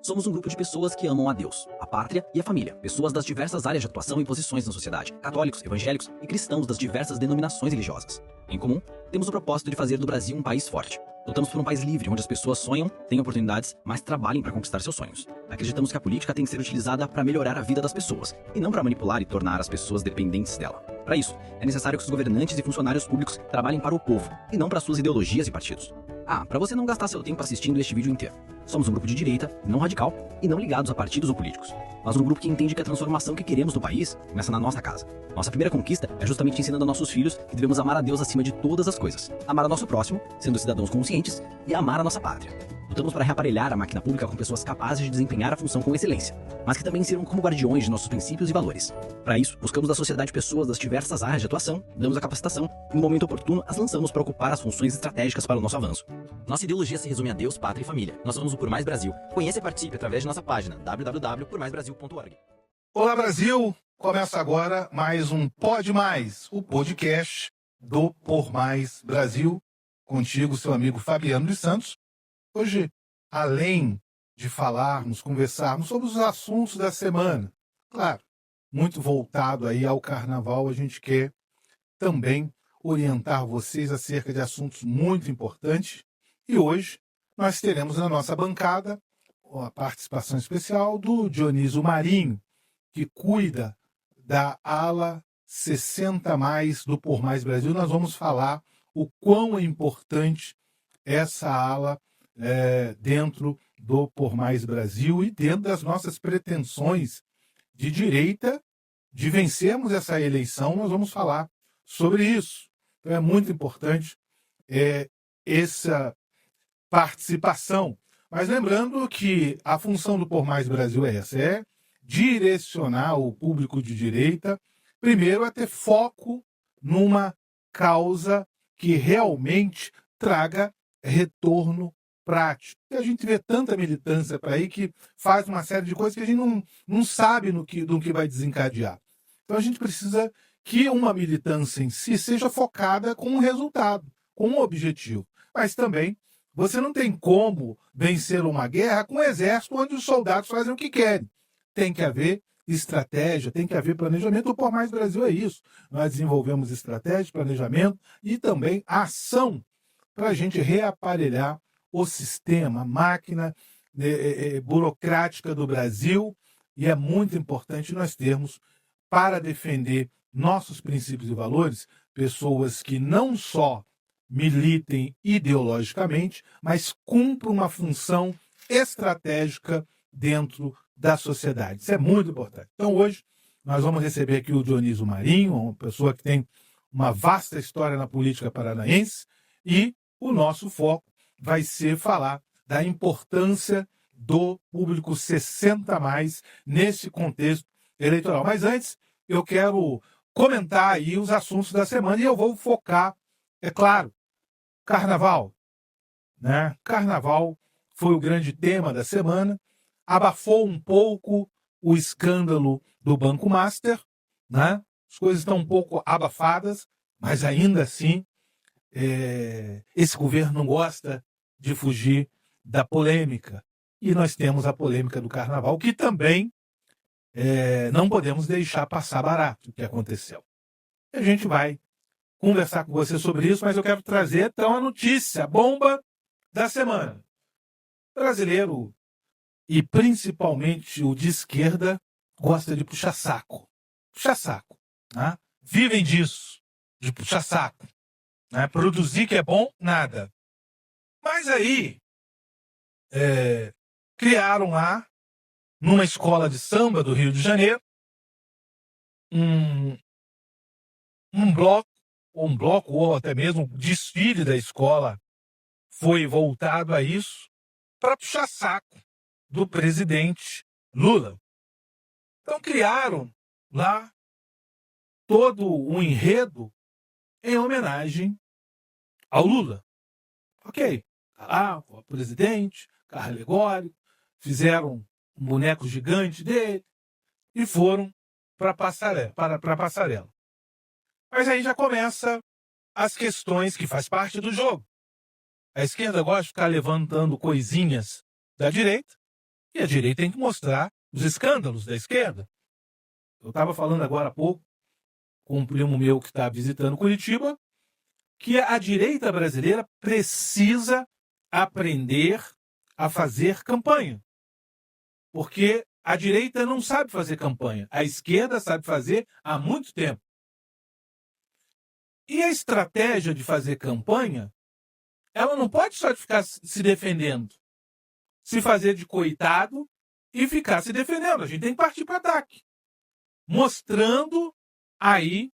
Somos um grupo de pessoas que amam a Deus, a pátria e a família. Pessoas das diversas áreas de atuação e posições na sociedade. Católicos, evangélicos e cristãos das diversas denominações religiosas. Em comum, temos o propósito de fazer do Brasil um país forte. Lutamos por um país livre, onde as pessoas sonham, têm oportunidades, mas trabalhem para conquistar seus sonhos. Acreditamos que a política tem que ser utilizada para melhorar a vida das pessoas, e não para manipular e tornar as pessoas dependentes dela. Para isso, é necessário que os governantes e funcionários públicos trabalhem para o povo, e não para suas ideologias e partidos. Para você não gastar seu tempo assistindo este vídeo inteiro. Somos um grupo de direita, não radical e não ligados a partidos ou políticos. Mas um grupo que entende que a transformação que queremos no país começa na nossa casa. Nossa primeira conquista é justamente ensinando a nossos filhos que devemos amar a Deus acima de todas as coisas. Amar ao nosso próximo, sendo cidadãos conscientes, e amar a nossa pátria. Lutamos para reaparelhar a máquina pública com pessoas capazes de desempenhar a função com excelência, mas que também sirvam como guardiões de nossos princípios e valores. Para isso, buscamos da sociedade pessoas das diversas áreas de atuação, damos a capacitação e, no momento oportuno, as lançamos para ocupar as funções estratégicas para o nosso avanço. Nossa ideologia se resume a Deus, pátria e família. Nós somos o Por Mais Brasil. Conheça e participe através de nossa página www.pormaisbrasil.org. Olá, Brasil! Começa agora mais um Pode Mais, o podcast do Por Mais Brasil, contigo, seu amigo Fabiano dos Santos. Hoje, além de conversarmos sobre os assuntos da semana, claro, muito voltado aí ao carnaval, a gente quer também orientar vocês acerca de assuntos muito importantes. E hoje nós teremos na nossa bancada a participação especial do Dionísio Marinho, que cuida da ala 60+, do Por Mais Brasil. Nós vamos falar o quão é importante essa ala dentro do Por Mais Brasil e dentro das nossas pretensões de direita de vencermos essa eleição. Nós vamos falar sobre isso. Então é muito importante essa participação. Mas lembrando que a função do Por Mais Brasil é essa, é direcionar o público de direita, primeiro a ter foco numa causa que realmente traga retorno prático. E a gente vê tanta militância para aí que faz uma série de coisas que a gente não sabe no que vai desencadear. Então a gente precisa que uma militância em si seja focada com um resultado, com um objetivo. Mas também você não tem como vencer uma guerra com um exército onde os soldados fazem o que querem. Tem que haver estratégia, tem que haver planejamento. O Por Mais Brasil é isso. Nós desenvolvemos estratégia, planejamento e também ação para a gente reaparelhar o sistema, a máquina burocrática do Brasil. E é muito importante nós termos, para defender nossos princípios e valores, pessoas que não só militem ideologicamente, mas cumpram uma função estratégica dentro da sociedade. Isso é muito importante. Então hoje nós vamos receber aqui o Dionísio Marinho, uma pessoa que tem uma vasta história na política paranaense, e o nosso foco vai ser falar da importância do público 60+ nesse contexto eleitoral. Mas antes, eu quero comentar aí os assuntos da semana e eu vou focar, é claro, carnaval, né? Carnaval foi o grande tema da semana, abafou um pouco o escândalo do Banco Master, né? As coisas estão um pouco abafadas, mas ainda assim esse governo não gosta de fugir da polêmica. E nós temos a polêmica do carnaval, que também não podemos deixar passar barato o que aconteceu. A gente vai conversar com você sobre isso, mas eu quero trazer então a notícia, a bomba da semana. O brasileiro, e principalmente o de esquerda, gosta de puxar saco. Puxar saco. Né? Vivem disso, de puxar saco. Né? Produzir que é bom, nada. Mas aí, criaram lá, numa escola de samba do Rio de Janeiro, um bloco, ou até mesmo um desfile da escola foi voltado a isso, para puxar saco do presidente Lula. Então criaram lá todo um enredo em homenagem ao Lula. Ok, tá lá, o presidente, carro alegórico, fizeram um boneco gigante dele e foram para a passarela. Mas aí já começa as questões que faz parte do jogo. A esquerda gosta de ficar levantando coisinhas da direita E a direita tem que mostrar os escândalos da esquerda. Eu estava falando agora há pouco com um primo meu que está visitando Curitiba, que a direita brasileira precisa aprender a fazer campanha. Porque a direita não sabe fazer campanha. A esquerda sabe fazer há muito tempo. E a estratégia de fazer campanha, ela não pode só ficar se defendendo, se fazer de coitado e ficar se defendendo. A gente tem que partir para ataque, mostrando aí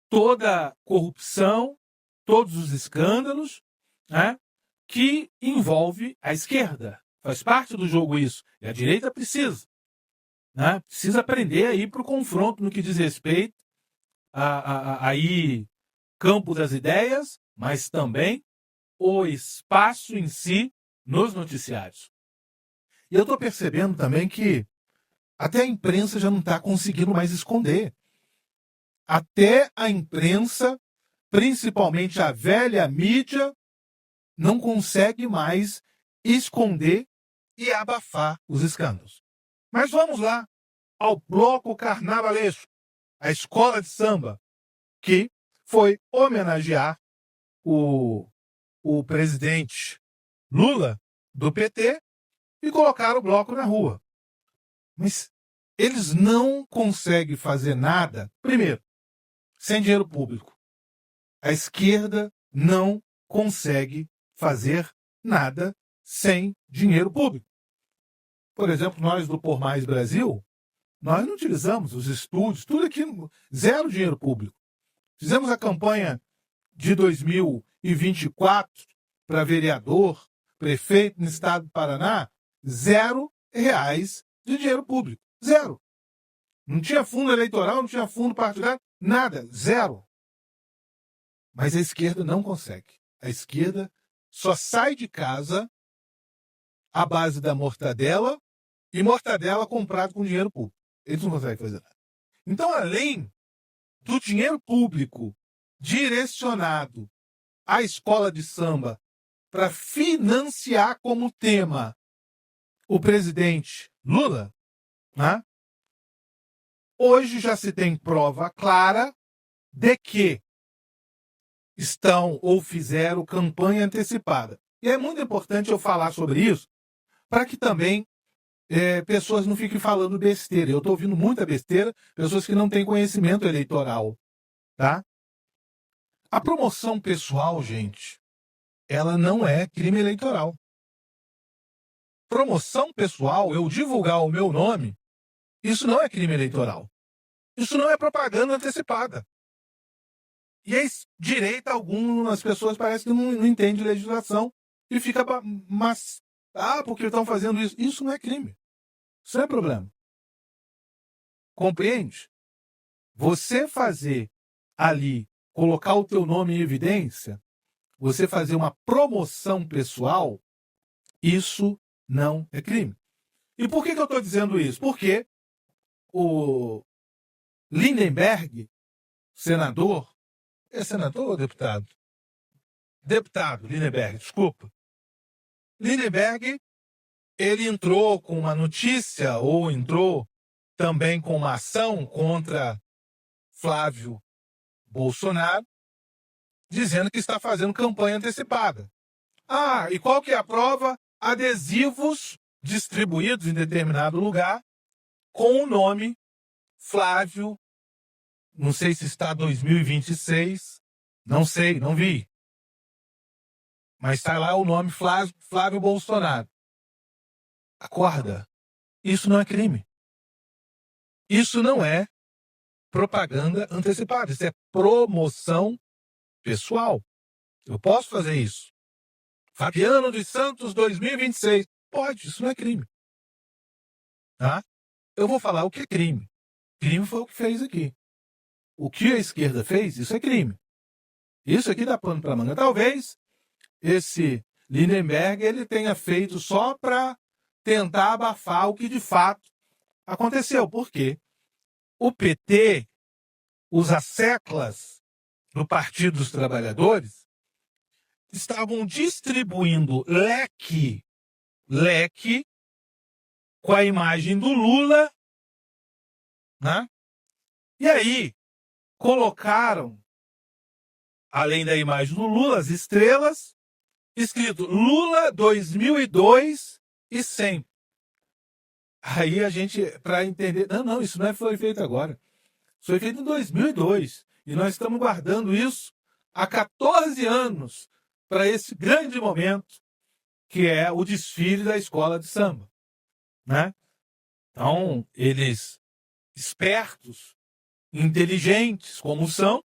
toda a corrupção, todos os escândalos, né, que envolve a esquerda. Faz parte do jogo isso. E a direita precisa. Né, precisa aprender a ir para o confronto no que diz respeito a campo das ideias, mas também o espaço em si nos noticiários. E eu estou percebendo também que até a imprensa já não está conseguindo mais esconder. Até a imprensa, principalmente a velha mídia, não consegue mais esconder e abafar os escândalos. Mas vamos lá ao bloco carnavalesco, a escola de samba, que foi homenagear o presidente Lula, do PT, e colocar o bloco na rua. Mas eles não conseguem fazer nada, primeiro, sem dinheiro público. A esquerda não consegue fazer nada sem dinheiro público. Por exemplo, nós do Por Mais Brasil, nós não utilizamos os estúdios, tudo aqui, zero dinheiro público. Fizemos a campanha de 2024 para vereador, prefeito no estado do Paraná, R$0 de dinheiro público. Zero. Não tinha fundo eleitoral, não tinha fundo partidário, nada. Zero. Mas a esquerda não consegue. A esquerda só sai de casa à base da mortadela e mortadela comprada com dinheiro público. Eles não conseguem fazer nada. Então, além do dinheiro público direcionado à escola de samba para financiar como tema o presidente Lula, né? Hoje já se tem prova clara de que estão ou fizeram campanha antecipada. E é muito importante eu falar sobre isso para que também pessoas não fiquem falando besteira. Eu estou ouvindo muita besteira, pessoas que não têm conhecimento eleitoral. Tá? A promoção pessoal, gente, ela não é crime eleitoral. Promoção pessoal, eu divulgar o meu nome, isso não é crime eleitoral. Isso não é propaganda antecipada. E a direita, algumas pessoas parecem que não entendem legislação e fica, mas, porque estão fazendo isso. Isso não é crime. Isso não é problema. Compreende? Você fazer ali, colocar o teu nome em evidência, você fazer uma promoção pessoal, isso não é crime. E por que eu estou dizendo isso? Porque o Lindenberg, senador, é senador ou deputado? Deputado, Lindenberg, desculpa. Lindenberg, ele entrou com uma notícia, ou entrou também com uma ação contra Flávio Bolsonaro, dizendo que está fazendo campanha antecipada. E qual que é a prova? Adesivos distribuídos em determinado lugar com o nome Flávio, não sei se está 2026, não sei, não vi. Mas está lá o nome Flávio Bolsonaro. Acorda, isso não é crime. Isso não é propaganda antecipada, isso é promoção pessoal. Eu posso fazer isso. Fabiano dos Santos 2026. Pode, isso não é crime. Tá? Eu vou falar o que é crime. Crime foi o que fez aqui. O que a esquerda fez, isso é crime. Isso aqui dá pano para manga. Talvez esse Lindenberg ele tenha feito só para tentar abafar o que de fato aconteceu. Por quê? O PT, os asseclas do Partido dos Trabalhadores, estavam distribuindo leque com a imagem do Lula, né? E aí colocaram, além da imagem do Lula, as estrelas, escrito Lula 2002 e sempre. Aí a gente, para entender, não, isso não foi feito agora. Isso foi feito em 2002. E nós estamos guardando isso há 14 anos para esse grande momento, que é o desfile da escola de samba, né? Então, eles, espertos, inteligentes como são,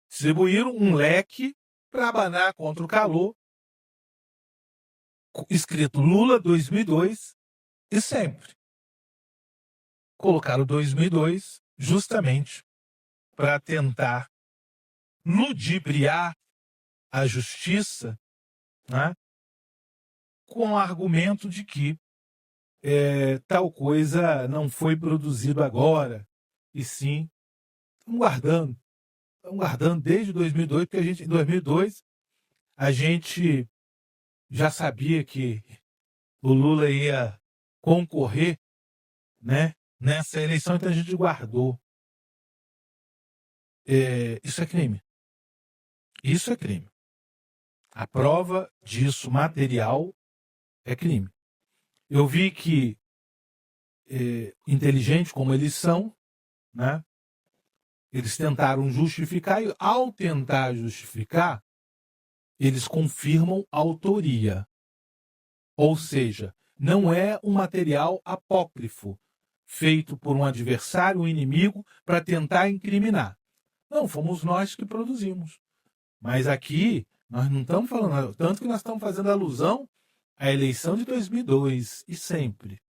distribuíram um leque para abanar contra o calor, escrito Lula 2002 e sempre. Colocaram 2002 justamente para tentar ludibriar a justiça, né, com o argumento de que tal coisa não foi produzido agora, e sim, estamos guardando desde 2002, porque em 2002 a gente já sabia que o Lula ia concorrer, né, nessa eleição, então a gente guardou. Isso é crime. Isso é crime. A prova disso, material, é crime. Eu vi que, inteligentes como eles são, né, eles tentaram justificar, e ao tentar justificar, eles confirmam a autoria. Ou seja, não é um material apócrifo, feito por um adversário, um inimigo, para tentar incriminar. Não, fomos nós que produzimos. Mas aqui, nós não estamos falando, tanto que nós estamos fazendo alusão à eleição de 2002, e sempre.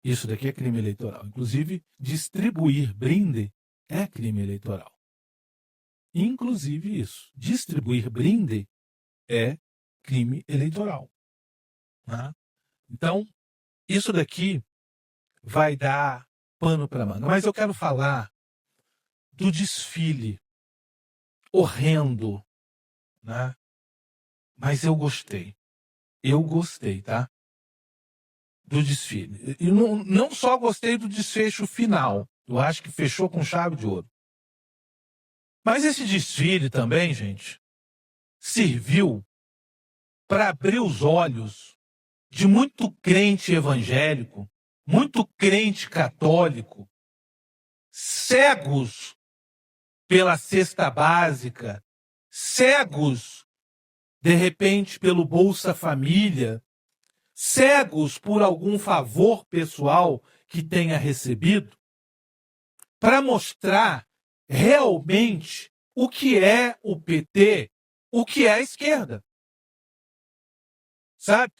Isso daqui é crime eleitoral. Inclusive, distribuir brinde é crime eleitoral. Inclusive isso. Distribuir brinde é crime eleitoral. Né? Então, isso daqui vai dar pano para manga. Mas eu quero falar do desfile horrendo, né? Mas eu gostei. Eu gostei, tá? Do desfile. E não só gostei do desfecho final. Eu acho que fechou com chave de ouro. Mas esse desfile também, gente, serviu para abrir os olhos de muito crente evangélico, muito crente católico, cegos pela cesta básica, cegos, de repente, pelo Bolsa Família, cegos por algum favor pessoal que tenha recebido, para mostrar realmente o que é o PT, o que é a esquerda. Sabe?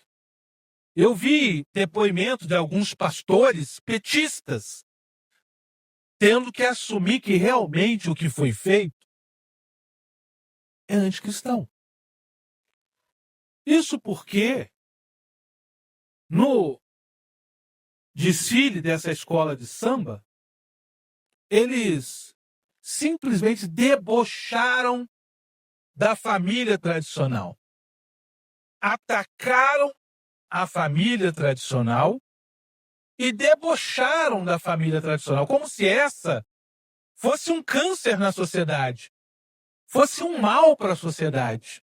Eu vi depoimentos de alguns pastores petistas tendo que assumir que realmente o que foi feito é anticristão. Isso porque no desfile dessa escola de samba, eles simplesmente debocharam da família tradicional. Atacaram a família tradicional e debocharam da família tradicional, como se essa fosse um câncer na sociedade, fosse um mal para a sociedade.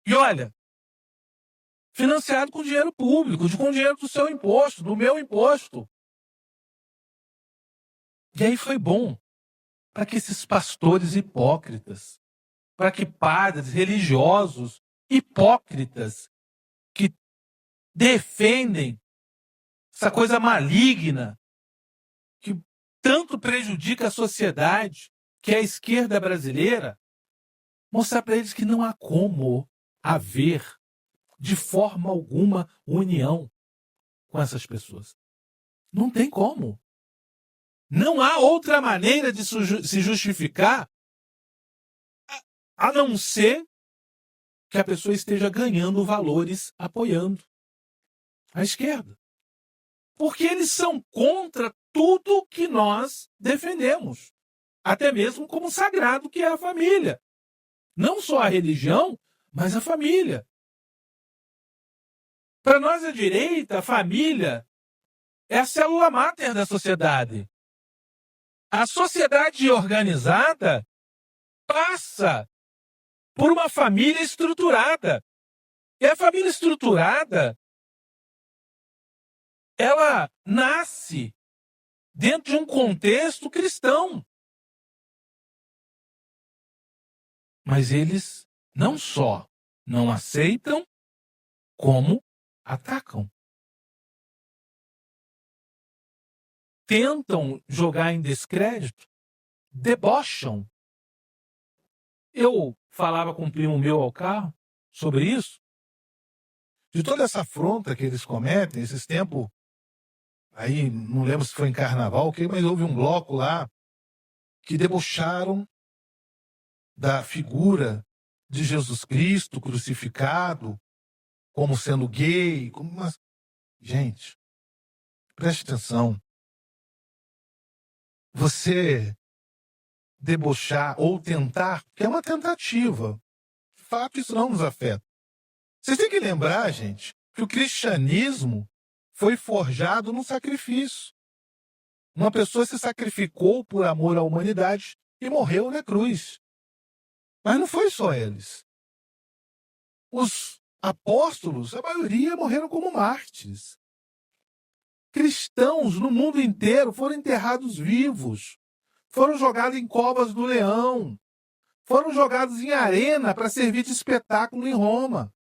E olha, financiado com dinheiro público, com dinheiro do seu imposto, do meu imposto. E aí foi bom para que esses pastores hipócritas, para que padres religiosos hipócritas que defendem essa coisa maligna que tanto prejudica a sociedade, que é a esquerda brasileira, mostrar para eles que não há como haver de forma alguma união com essas pessoas. Não tem como. Não há outra maneira de se justificar a não ser que a pessoa esteja ganhando valores apoiando a esquerda. Porque eles são contra tudo que nós defendemos. Até mesmo como sagrado que é a família. Não só a religião, mas a família. Para nós, a direita, a família é a célula máter da sociedade. A sociedade organizada passa por uma família estruturada. E a família estruturada, ela nasce dentro de um contexto cristão. Mas eles não só não aceitam, como atacam. Tentam jogar em descrédito, debocham. Eu falava com um primo meu ao carro sobre isso. De toda essa afronta que eles cometem, esses tempos, aí não lembro se foi em carnaval, mas houve um bloco lá que debocharam da figura de Jesus Cristo crucificado, como sendo gay, como uma... Gente, preste atenção. Você debochar ou tentar, que é uma tentativa, de fato isso não nos afeta. Vocês têm que lembrar, gente, que o cristianismo foi forjado no sacrifício. Uma pessoa se sacrificou por amor à humanidade e morreu na cruz. Mas não foi só eles. Os apóstolos, a maioria, morreram como mártires. Cristãos no mundo inteiro foram enterrados vivos, foram jogados em covas do leão, foram jogados em arena para servir de espetáculo em Roma.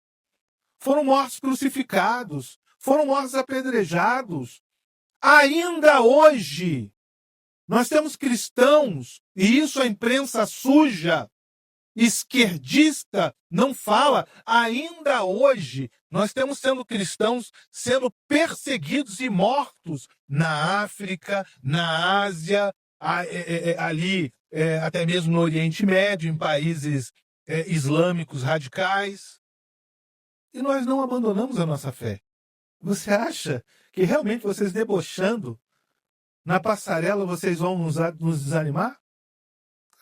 Foram mortos crucificados, foram mortos apedrejados. Ainda hoje, nós temos cristãos, e isso a imprensa suja, esquerdista, não fala. Ainda hoje, nós temos sendo cristãos sendo perseguidos e mortos na África, na Ásia, ali, até mesmo no Oriente Médio, em países islâmicos radicais. E nós não abandonamos a nossa fé. Você acha que realmente vocês debochando na passarela vocês vão nos desanimar?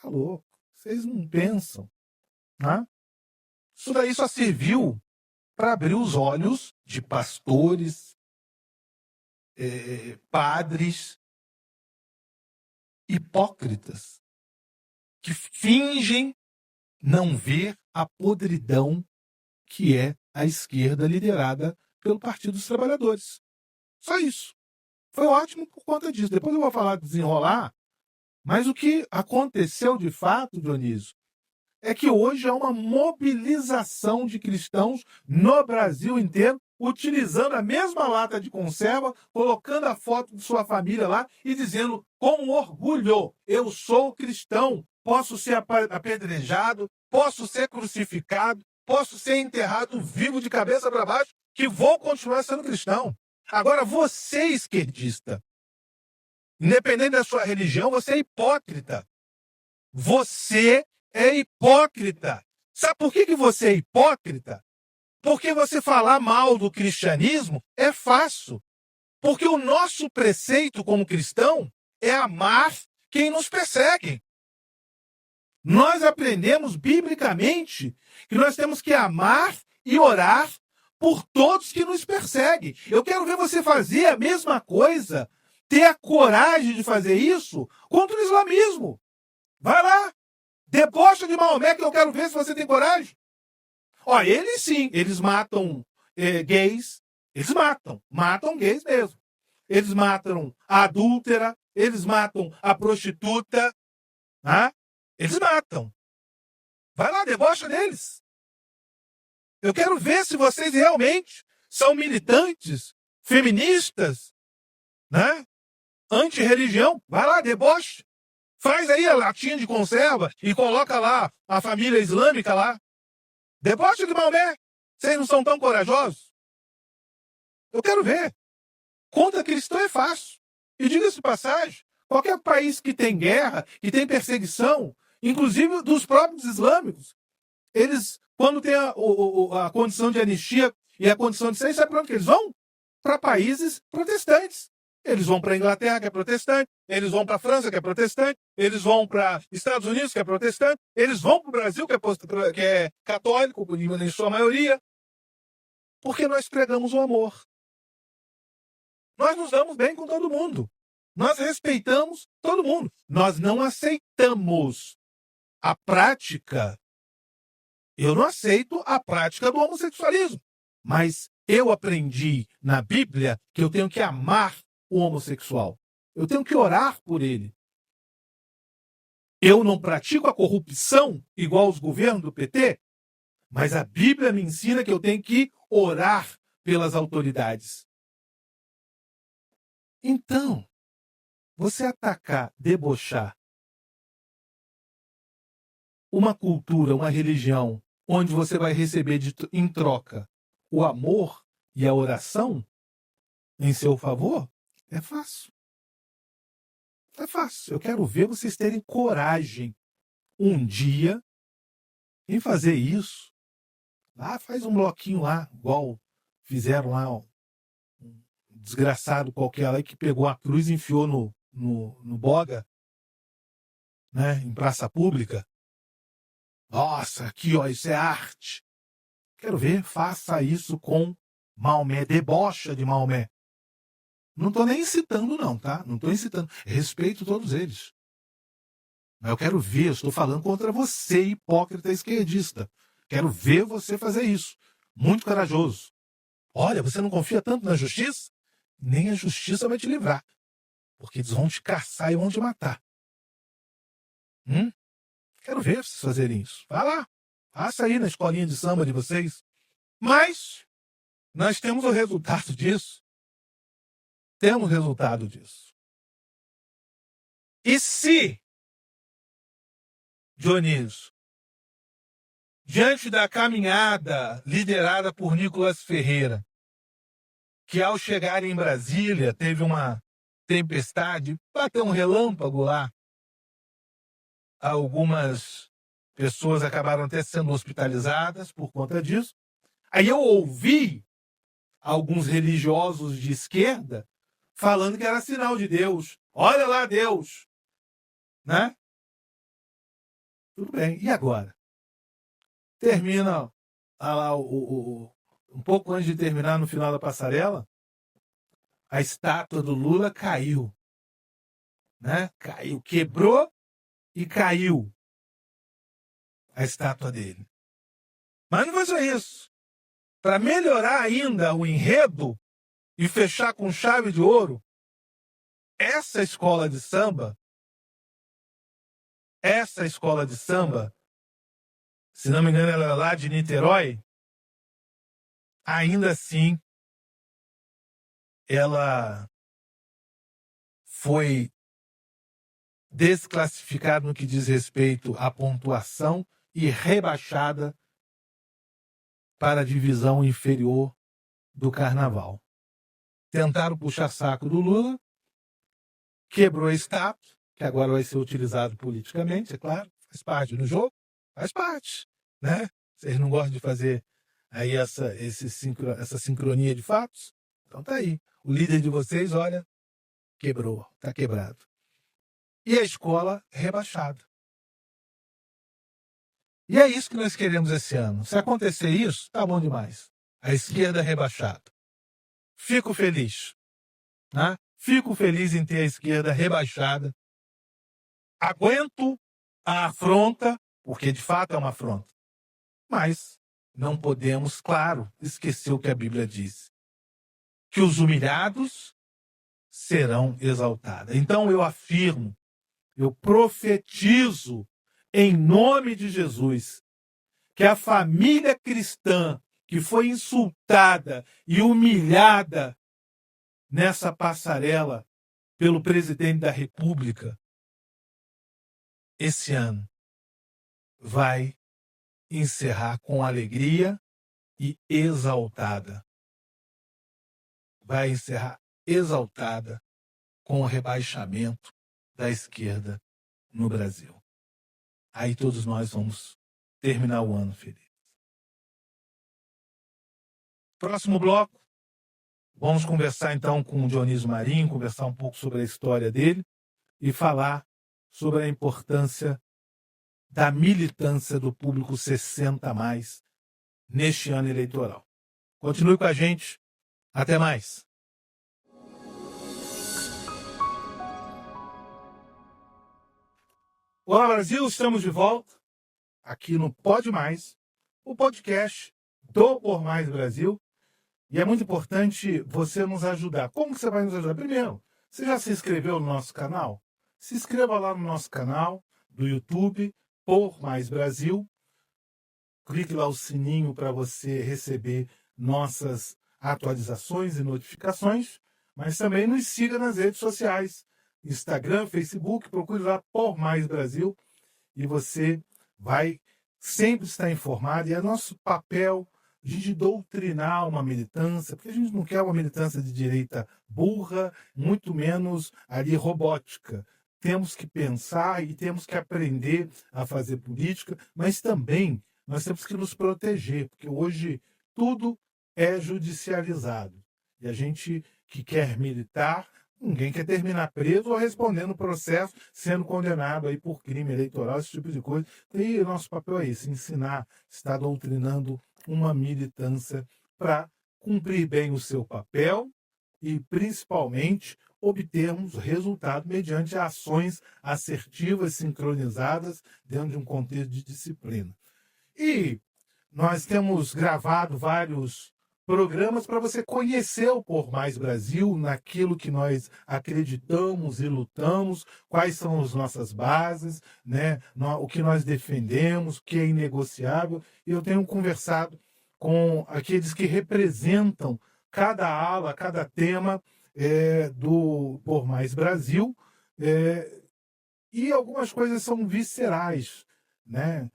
Tá louco. Vocês não pensam. Né? Isso daí só serviu para abrir os olhos de pastores, padres, hipócritas, que fingem não ver a podridão que é a esquerda liderada pelo Partido dos Trabalhadores. Só isso. Foi ótimo por conta disso. Depois eu vou falar de desenrolar, mas o que aconteceu de fato, Dionísio, é que hoje há uma mobilização de cristãos no Brasil inteiro, utilizando a mesma lata de conserva, colocando a foto de sua família lá e dizendo com orgulho: eu sou cristão, posso ser apedrejado, posso ser crucificado, posso ser enterrado vivo de cabeça para baixo, que vou continuar sendo cristão. Agora, você, esquerdista, independente da sua religião, você é hipócrita. Você é hipócrita. Sabe por que você é hipócrita? Porque você falar mal do cristianismo é fácil. Porque o nosso preceito como cristão é amar quem nos persegue. Nós aprendemos biblicamente que nós temos que amar e orar por todos que nos perseguem. Eu quero ver você fazer a mesma coisa, ter a coragem de fazer isso contra o islamismo. Vai lá, debocha de Maomé, que eu quero ver se você tem coragem. Ó, eles sim, eles matam gays, eles matam gays mesmo. Eles matam a adúltera, eles matam a prostituta, né? Eles matam. Vai lá, debocha deles. Eu quero ver se vocês realmente são militantes, feministas, né? Anti-religião. Vai lá, deboche. Faz aí a latinha de conserva e coloca lá a família islâmica lá. Deboche de Maomé. Vocês não são tão corajosos? Eu quero ver. Contra cristão é fácil. E diga-se de passagem, qualquer país que tem guerra, que tem perseguição, inclusive dos próprios islâmicos, eles, quando tem a condição de anistia e a condição de sair, sabe para onde que eles vão? Para países protestantes. Eles vão para a Inglaterra, que é protestante, eles vão para a França, que é protestante, eles vão para Estados Unidos, que é protestante, eles vão para o Brasil, que é católico, em sua maioria. Porque nós pregamos o amor. Nós nos damos bem com todo mundo. Nós respeitamos todo mundo. Nós não aceitamos a prática. Eu não aceito a prática do homossexualismo. Mas eu aprendi na Bíblia que eu tenho que amar o homossexual. Eu tenho que orar por ele. Eu não pratico a corrupção igual os governos do PT, mas a Bíblia me ensina que eu tenho que orar pelas autoridades. Então, você atacar, debochar uma cultura, uma religião, onde você vai receber em troca o amor e a oração em seu favor, é fácil. É fácil. Eu quero ver vocês terem coragem um dia em fazer isso. Lá faz um bloquinho lá, igual fizeram lá um desgraçado qualquer lá que pegou a cruz e enfiou no boga, né, em praça pública. Nossa, aqui, ó, isso é arte. Quero ver, faça isso com Maomé, debocha de Maomé. Não estou nem incitando não, tá? Não estou incitando. Respeito todos eles. Mas eu quero ver, eu estou falando contra você, hipócrita esquerdista. Quero ver você fazer isso. Muito corajoso. Olha, você não confia tanto na justiça? Nem a justiça vai te livrar. Porque eles vão te caçar e vão te matar. Quero ver vocês fazerem isso. Vai lá. Faça aí na escolinha de samba de vocês. Mas nós temos o resultado disso. Temos resultado disso. E se, Dionísio, diante da caminhada liderada por Nicolas Ferreira, que ao chegar em Brasília teve uma tempestade, bateu um relâmpago lá, algumas pessoas acabaram até sendo hospitalizadas por conta disso. Aí eu ouvi alguns religiosos de esquerda falando que era sinal de Deus. Olha lá Deus, né? Tudo bem. E agora? Termina lá um pouco antes de terminar, no final da passarela, a estátua do Lula caiu, né? Caiu, quebrou e caiu a estátua dele. Mas não foi só isso. Para melhorar ainda o enredo e fechar com chave de ouro, essa escola de samba, se não me engano, ela é lá de Niterói, ainda assim, ela foi desclassificada no que diz respeito à pontuação e rebaixada para a divisão inferior do carnaval. Tentaram puxar saco do Lula, quebrou a estátua, que agora vai ser utilizado politicamente, é claro, faz parte do jogo, faz parte, né? Vocês não gostam de fazer aí essa sincronia de fatos? Então tá aí. O líder de vocês, olha, quebrou, tá quebrado. E a escola rebaixada. E é isso que nós queremos esse ano. Se acontecer isso, tá bom demais. A esquerda rebaixada. Fico feliz, né? Fico feliz em ter a esquerda rebaixada. Aguento a afronta, porque de fato é uma afronta. Mas não podemos, claro, esquecer o que a Bíblia diz. Que os humilhados serão exaltados. Então eu afirmo, eu profetizo em nome de Jesus que a família cristã que foi insultada e humilhada nessa passarela pelo presidente da República, esse ano vai encerrar com alegria e exaltada. Vai encerrar exaltada com o rebaixamento da esquerda no Brasil. Aí todos nós vamos terminar o ano feliz. Próximo bloco, vamos conversar então com o Dionísio Marinho, conversar um pouco sobre a história dele e falar sobre a importância da militância do público 60+, neste ano eleitoral. Continue com a gente. Até mais. Olá, Brasil. Estamos de volta aqui no Pode Mais, o podcast do Por Mais Brasil. E é muito importante você nos ajudar. Como que você vai nos ajudar? Primeiro, você já se inscreveu no nosso canal? Se inscreva lá no nosso canal do YouTube, Por Mais Brasil. Clique lá o sininho para você receber nossas atualizações e notificações. Mas também nos siga nas redes sociais. Instagram, Facebook, procure lá Por Mais Brasil. E você vai sempre estar informado. E é nosso papel a gente doutrinar uma militância, porque a gente não quer uma militância de direita burra, muito menos ali robótica. Temos que pensar e temos que aprender a fazer política, mas também nós temos que nos proteger, porque hoje tudo é judicializado. E a gente que quer militar, ninguém quer terminar preso ou respondendo processo, sendo condenado aí por crime eleitoral, esse tipo de coisa. E o nosso papel é esse, ensinar, estar doutrinando uma militância para cumprir bem o seu papel e, principalmente, obtermos resultado mediante ações assertivas, sincronizadas, dentro de um contexto de disciplina. E nós temos gravado vários programas para você conhecer o Por Mais Brasil, naquilo que nós acreditamos e lutamos, quais são as nossas bases, né? O que nós defendemos, o que é inegociável. E eu tenho conversado com aqueles que representam cada ala, cada tema do Por Mais Brasil, e algumas coisas são viscerais, né?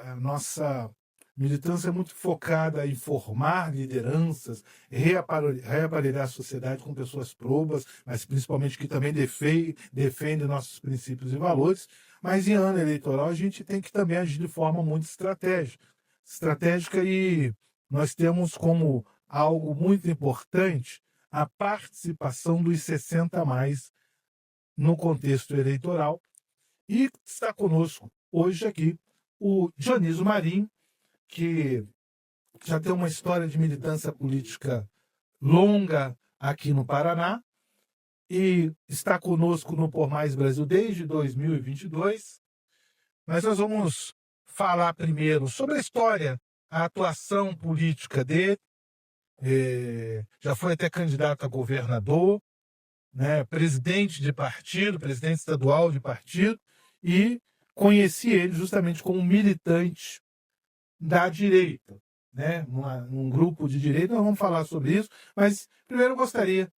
A nossa militância é muito focada em formar lideranças, reaparelhar a sociedade com pessoas probas, mas principalmente que também defendem nossos princípios e valores. Mas em ano eleitoral a gente tem que também agir de forma muito estratégica, e nós temos como algo muito importante a participação dos 60 a mais no contexto eleitoral. E está conosco hoje aqui o Dionísio Marinho, que já tem uma história de militância política longa aqui no Paraná e está conosco no Por Mais Brasil desde 2022. Mas nós vamos falar primeiro sobre a história, a atuação política dele. Já foi até candidato a governador, né, presidente de partido, presidente estadual de partido, e conheci ele justamente como militante da direita, né? Num grupo de direita. Nós vamos falar sobre isso, mas primeiro eu gostaria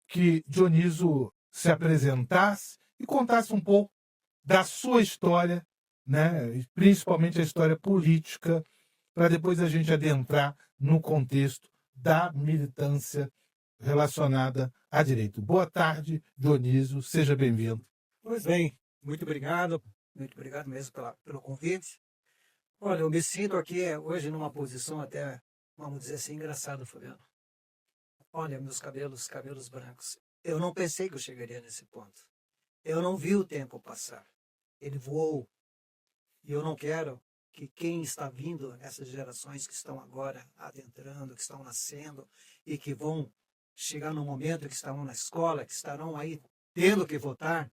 que Dionísio se apresentasse e contasse um pouco da sua história, né? Principalmente a história política, para depois a gente adentrar no contexto da militância relacionada à direita. Boa tarde, Dionísio, seja bem-vindo. Pois bem, muito obrigado mesmo pelo convite. Olha, eu me sinto aqui hoje numa posição até, vamos dizer assim, engraçada, Fabiano. Olha, meus cabelos brancos. Eu não pensei que eu chegaria nesse ponto. Eu não vi o tempo passar. Ele voou. E eu não quero que quem está vindo, essas gerações que estão agora adentrando, que estão nascendo e que vão chegar no momento que estarão na escola, que estarão aí tendo que votar,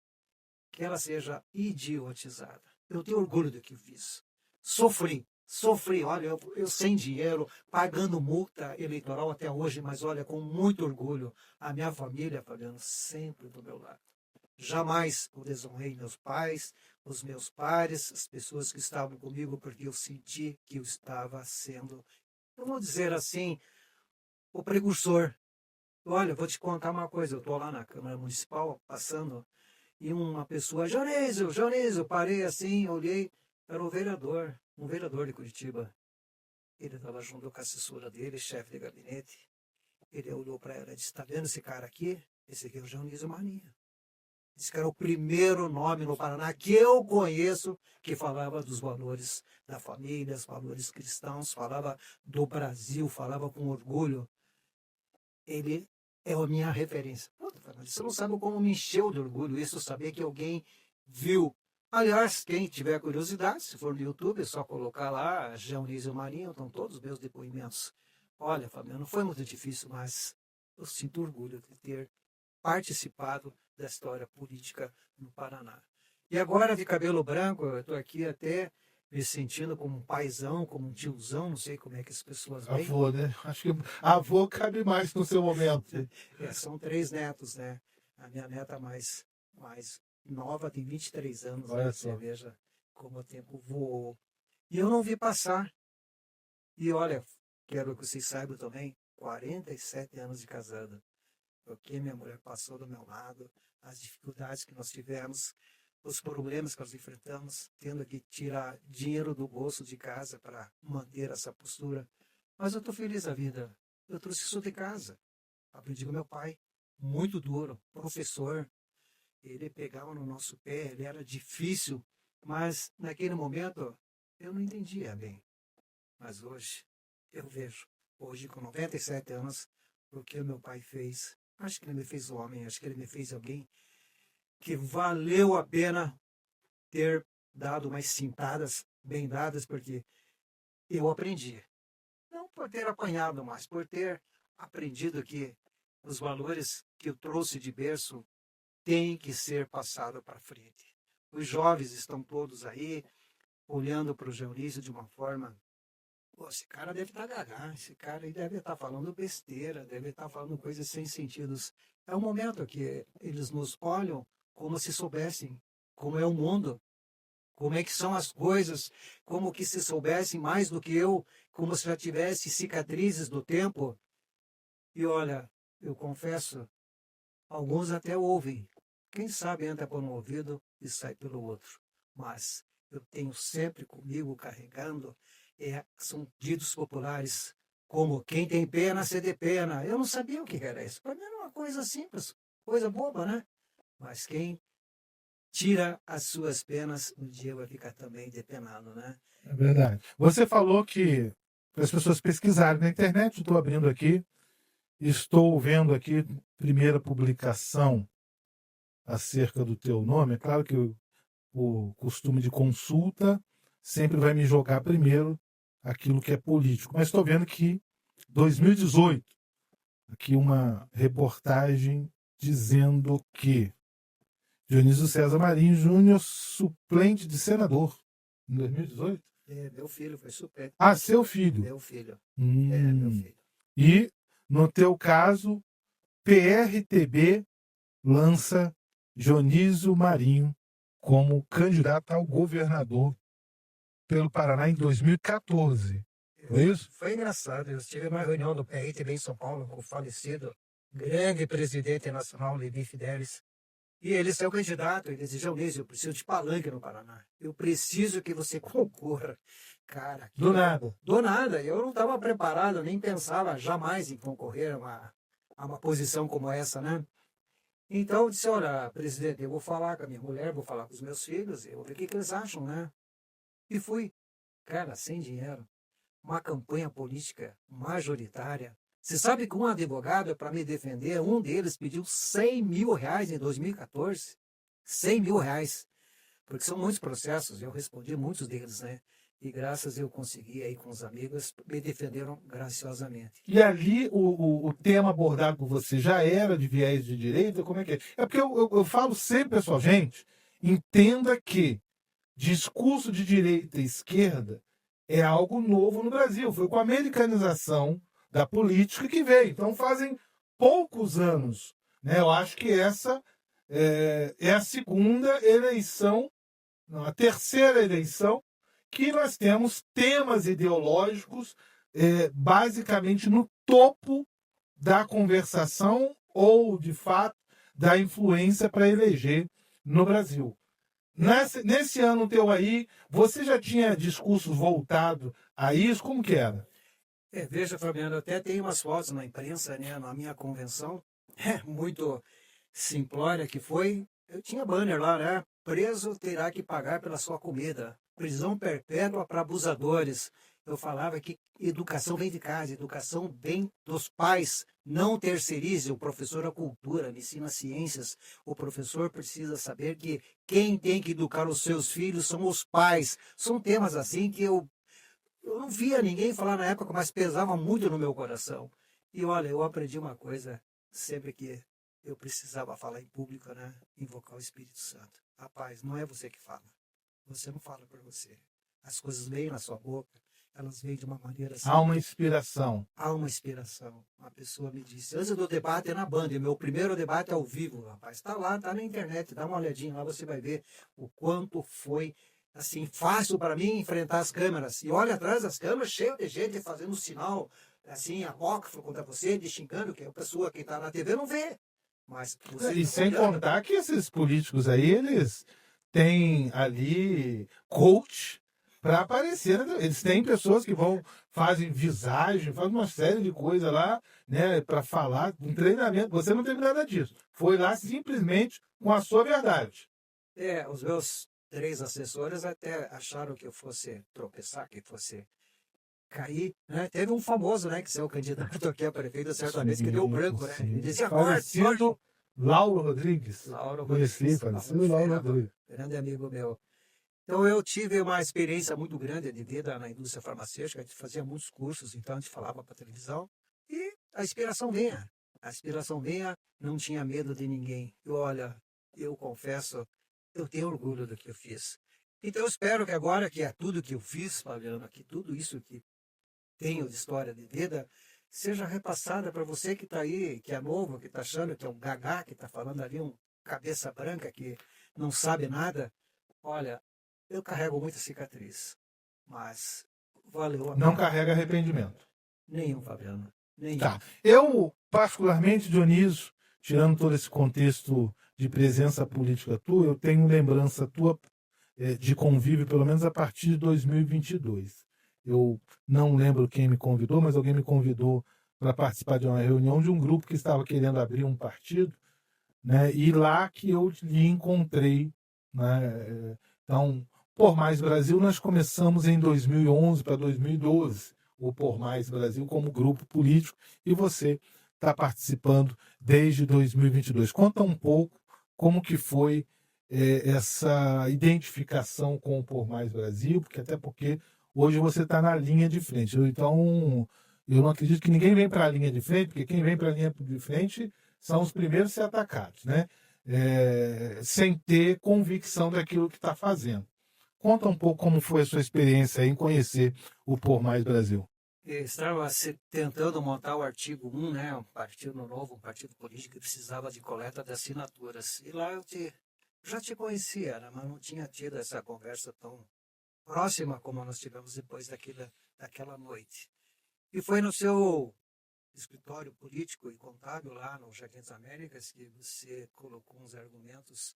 que ela seja idiotizada. Eu tenho orgulho do que eu fiz. Sofri, olha, eu sem dinheiro, pagando multa eleitoral até hoje, mas olha, com muito orgulho, a minha família, Fabiano, sempre do meu lado. Jamais eu desonrei meus pais, os meus pares, as pessoas que estavam comigo, porque eu senti que eu estava sendo, eu vou dizer assim, o precursor. Olha, vou te contar uma coisa, eu estou lá na Câmara Municipal, passando, e uma pessoa, Dionísio, parei assim, olhei, era um vereador de Curitiba. Ele estava junto com a assessora dele, chefe de gabinete. Ele olhou para ela e disse, está vendo esse cara aqui? Esse aqui é o Dionísio Marinho. Disse que era o primeiro nome no Paraná que eu conheço que falava dos valores da família, os valores cristãos, falava do Brasil, falava com orgulho. Ele é a minha referência. Você não sabe como me encheu de orgulho isso, saber que alguém viu. Aliás, quem tiver curiosidade, se for no YouTube, é só colocar lá Dionísio Marinho, estão todos os meus depoimentos. Olha, Fabiano, não foi muito difícil, mas eu sinto orgulho de ter participado da história política no Paraná. E agora, de cabelo branco, eu estou aqui até me sentindo como um paizão, como um tiozão, não sei como é que as pessoas veem. Avô, né? Acho que avô cabe mais no seu momento. São 3 netos, né? A minha neta mais nova tem 23 anos, Olha né? só. Você veja como o tempo voou. E eu não vi passar. E olha, quero que vocês saibam também, 47 anos de casada. O que minha mulher passou do meu lado, as dificuldades que nós tivemos, os problemas que nós enfrentamos, tendo que tirar dinheiro do bolso de casa para manter essa postura. Mas eu estou feliz da vida. Eu trouxe isso de casa. Aprendi com meu pai, muito duro, professor. Ele pegava no nosso pé, ele era difícil, mas naquele momento eu não entendia bem. Mas hoje eu vejo, hoje com 97 anos, o que o meu pai fez. Acho que ele me fez homem, acho que ele me fez alguém que valeu a pena ter dado umas cintadas bem dadas, porque eu aprendi. Não por ter apanhado, mas por ter aprendido que os valores que eu trouxe de berço têm que ser passados para frente. Os jovens estão todos aí, olhando para o Dionísio de uma forma... Pô, esse cara deve estar gaga, esse cara aí deve estar falando besteira, deve estar falando coisas sem sentidos. É um momento que eles nos olham como se soubessem como é o mundo, como é que são as coisas, como que se soubessem mais do que eu, como se já tivesse cicatrizes do tempo. E olha, eu confesso, alguns até ouvem. Quem sabe entra por um ouvido e sai pelo outro. Mas eu tenho sempre comigo carregando, são ditos populares, como quem tem pena, cede pena. Eu não sabia o que era isso. Para mim era uma coisa simples, coisa boba, né? Mas quem tira as suas penas, um dia vai ficar também depenado, né? É verdade. Você falou que para as pessoas pesquisarem na internet, estou abrindo aqui, estou vendo aqui, primeira publicação acerca do teu nome. É claro que o costume de consulta sempre vai me jogar primeiro aquilo que é político. Mas estou vendo que 2018, aqui uma reportagem dizendo que Dionísio César Marinho Júnior, suplente de senador, em 2018. Meu filho foi suplente. Ah, seu filho. Meu filho. Meu filho. E, no teu caso, PRTB lança Dionísio Marinho como candidato ao governador pelo Paraná em 2014. Foi isso? Foi engraçado. Eu estive numa reunião do PRTB em São Paulo com o falecido grande presidente nacional, Levi Fidelis. E ele saiu candidato, ele disse, Dionísio, eu preciso de palanque no Paraná. Eu preciso que você concorra. Cara, Do nada. Do nada. Eu não estava preparado, nem pensava jamais em concorrer a uma posição como essa, né? Então eu disse, olha, presidente, eu vou falar com a minha mulher, vou falar com os meus filhos, eu vou ver o que eles acham, né? E fui. Cara, sem dinheiro. Uma campanha política majoritária. Você sabe que um advogado, para me defender, um deles pediu R$100 mil em 2014. R$100 mil. Porque são muitos processos, eu respondi muitos deles, né? E graças eu consegui aí com os amigos, me defenderam graciosamente. E ali o tema abordado por você já era de viés de direita? Como é que é? É porque eu falo sempre, pessoal, gente, entenda que discurso de direita e esquerda é algo novo no Brasil. Foi com a americanização da política que veio. Então fazem poucos anos. Né? Eu acho que essa é a segunda eleição, não, a terceira eleição, que nós temos temas ideológicos basicamente no topo da conversação ou, de fato, da influência para eleger no Brasil. Nesse ano teu aí, você já tinha discursos voltados a isso? Como que era? Veja, Fabiano, eu até tenho umas fotos na imprensa, né, na minha convenção, muito simplória que foi. Eu tinha banner lá, né? Preso terá que pagar pela sua comida. Prisão perpétua para abusadores. Eu falava que educação vem de casa, educação vem dos pais. Não terceirize, o professor a cultura, me ensina ciências. O professor precisa saber que quem tem que educar os seus filhos são os pais. São temas assim que eu eu não via ninguém falar na época, mas pesava muito no meu coração. E olha, eu aprendi uma coisa sempre que eu precisava falar em público, né? Invocar o Espírito Santo. Rapaz, não é você que fala. Você não fala por você. As coisas vêm na sua boca, elas vêm de uma maneira assim. Há uma inspiração. Há uma inspiração. Uma pessoa me disse, antes do debate é na Band, meu primeiro debate é ao vivo, rapaz. Está lá, está na internet, dá uma olhadinha lá, você vai ver o quanto foi assim fácil para mim enfrentar as câmeras. E olha atrás das câmeras, cheio de gente fazendo sinal, assim, apócrifo contra você, de xingando, que a pessoa que está na TV não vê. Mas você E tá sem olhando. contar que esses políticos aí, eles têm ali coach para aparecer, né? Eles têm pessoas que fazem visagem, fazem uma série de coisas lá, né, para falar, um treinamento. Você não teve nada disso. Foi lá simplesmente com a sua verdade. Os meus 3 assessores até acharam que eu fosse tropeçar, que fosse cair, né? Teve um famoso, né, que é o candidato aqui a prefeito, certa vez, que deu branco, né? Ele dizia, Falecido Lauro Rodrigues. Lauro Conheci, Rodrigues, falecido Lauro Rodrigues. grande amigo meu. Então eu tive uma experiência muito grande de vida na indústria farmacêutica, a gente fazia muitos cursos, então a gente falava para televisão e a inspiração vinha. A inspiração vinha, não tinha medo de ninguém. E olha, eu confesso, eu tenho orgulho do que eu fiz. Então eu espero que agora que é tudo que eu fiz, Fabiano, que tudo isso que tenho de história de vida, seja repassada para você que está aí, que é novo, que está achando que é um gagá, que está falando ali, um cabeça branca que não sabe nada. Olha, eu carrego muita cicatriz, mas valeu a Não pena. carrega arrependimento. Nenhum, Fabiano. Nenhum. Tá. Eu, particularmente, Dionísio, tirando todo esse contexto de presença política tua, eu tenho lembrança tua de convívio, pelo menos a partir de 2022. Eu não lembro quem me convidou, mas alguém me convidou para participar de uma reunião de um grupo que estava querendo abrir um partido, né? E lá que eu lhe encontrei, né? Então, Por Mais Brasil, nós começamos em 2011 para 2012, o Por Mais Brasil como grupo político, e você está participando desde 2022. Conta um pouco como que foi essa identificação com o Por Mais Brasil, porque hoje você está na linha de frente. Então, eu não acredito que ninguém vem para a linha de frente, porque quem vem para a linha de frente são os primeiros a ser atacados, né? Sem ter convicção daquilo que está fazendo. Conta um pouco como foi a sua experiência em conhecer o Por Mais Brasil. Eu estava tentando montar o artigo 1, né, um partido novo, um partido político que precisava de coleta de assinaturas. E lá eu já te conhecia, né, mas não tinha tido essa conversa tão próxima como nós tivemos depois daquela noite. E foi no seu escritório político e contábil lá no Jardim das Américas que você colocou uns argumentos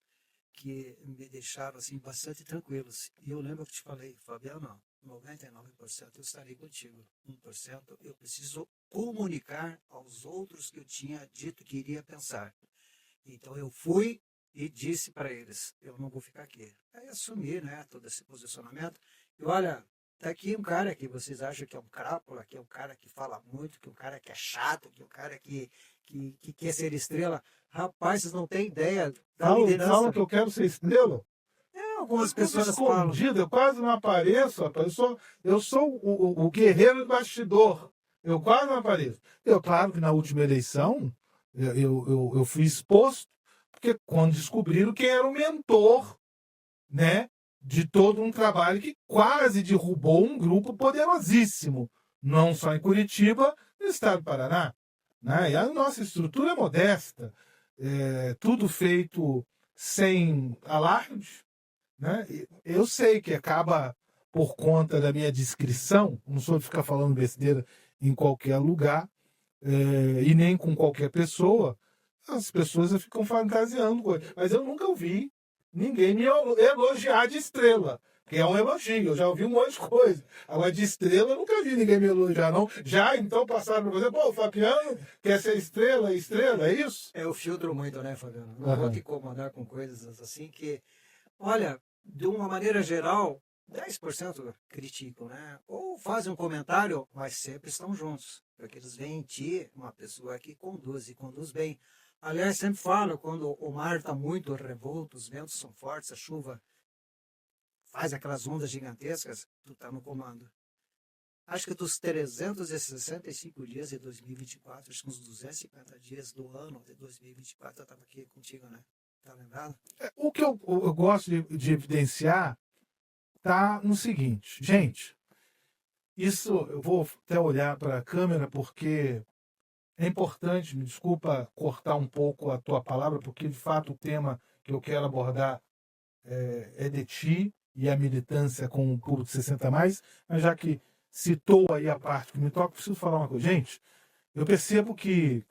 que me deixaram assim bastante tranquilos. E eu lembro que te falei, Fabiano, 99% eu estarei contigo. 1% eu preciso comunicar aos outros que eu tinha dito que iria pensar. Então eu fui e disse para eles, eu não vou ficar aqui. Aí assumi, né, todo esse posicionamento. E olha, tá aqui um cara que vocês acham que é um crápula, que é um cara que fala muito, que é um cara que é chato, que é um cara que quer ser estrela. Rapaz, vocês não têm ideia da liderança. Fala que eu quero ser estrela. Algumas pessoas escondido, falam. eu quase não apareço, rapaz. Eu sou o guerreiro do bastidor. Eu quase não apareço. Claro que na última eleição eu fui exposto, porque quando descobriram quem era o mentor, né, de todo um trabalho que quase derrubou um grupo poderosíssimo, não só em Curitiba, no estado do Paraná. Né? E a nossa estrutura é modesta, tudo feito sem alarde. Né? Eu sei que acaba por conta da minha descrição, não sou de ficar falando besteira em qualquer lugar, e nem com qualquer pessoa, as pessoas ficam fantasiando coisas. Mas eu nunca ouvi ninguém me elogiar de estrela, que é um elogio, eu já ouvi um monte de coisa. Agora, de estrela, eu nunca vi ninguém me elogiar, não. Já, então, passaram para você, pô, o Fabiano quer ser estrela, é isso? Eu filtro muito, né, Fabiano? Não vou te incomodar com coisas assim que, olha, de uma maneira geral, 10% criticam, né? Ou fazem um comentário, mas sempre estão juntos, porque eles veem em ti uma pessoa que conduz e conduz bem. Aliás, sempre falo, quando o mar está muito revolto, os ventos são fortes, a chuva faz aquelas ondas gigantescas, tu está no comando. acho que dos 365 dias de 2024, acho que uns 250 dias do ano de 2024, eu estava aqui contigo, né? Tá lembrado? O que eu gosto de evidenciar tá no seguinte, gente, isso eu vou até olhar para a câmera porque é importante, me desculpa cortar um pouco a tua palavra, porque de fato o tema que eu quero abordar é de ti e a militância com o público 60+, mas já que citou aí a parte que me toca, preciso falar uma coisa. Gente, eu percebo que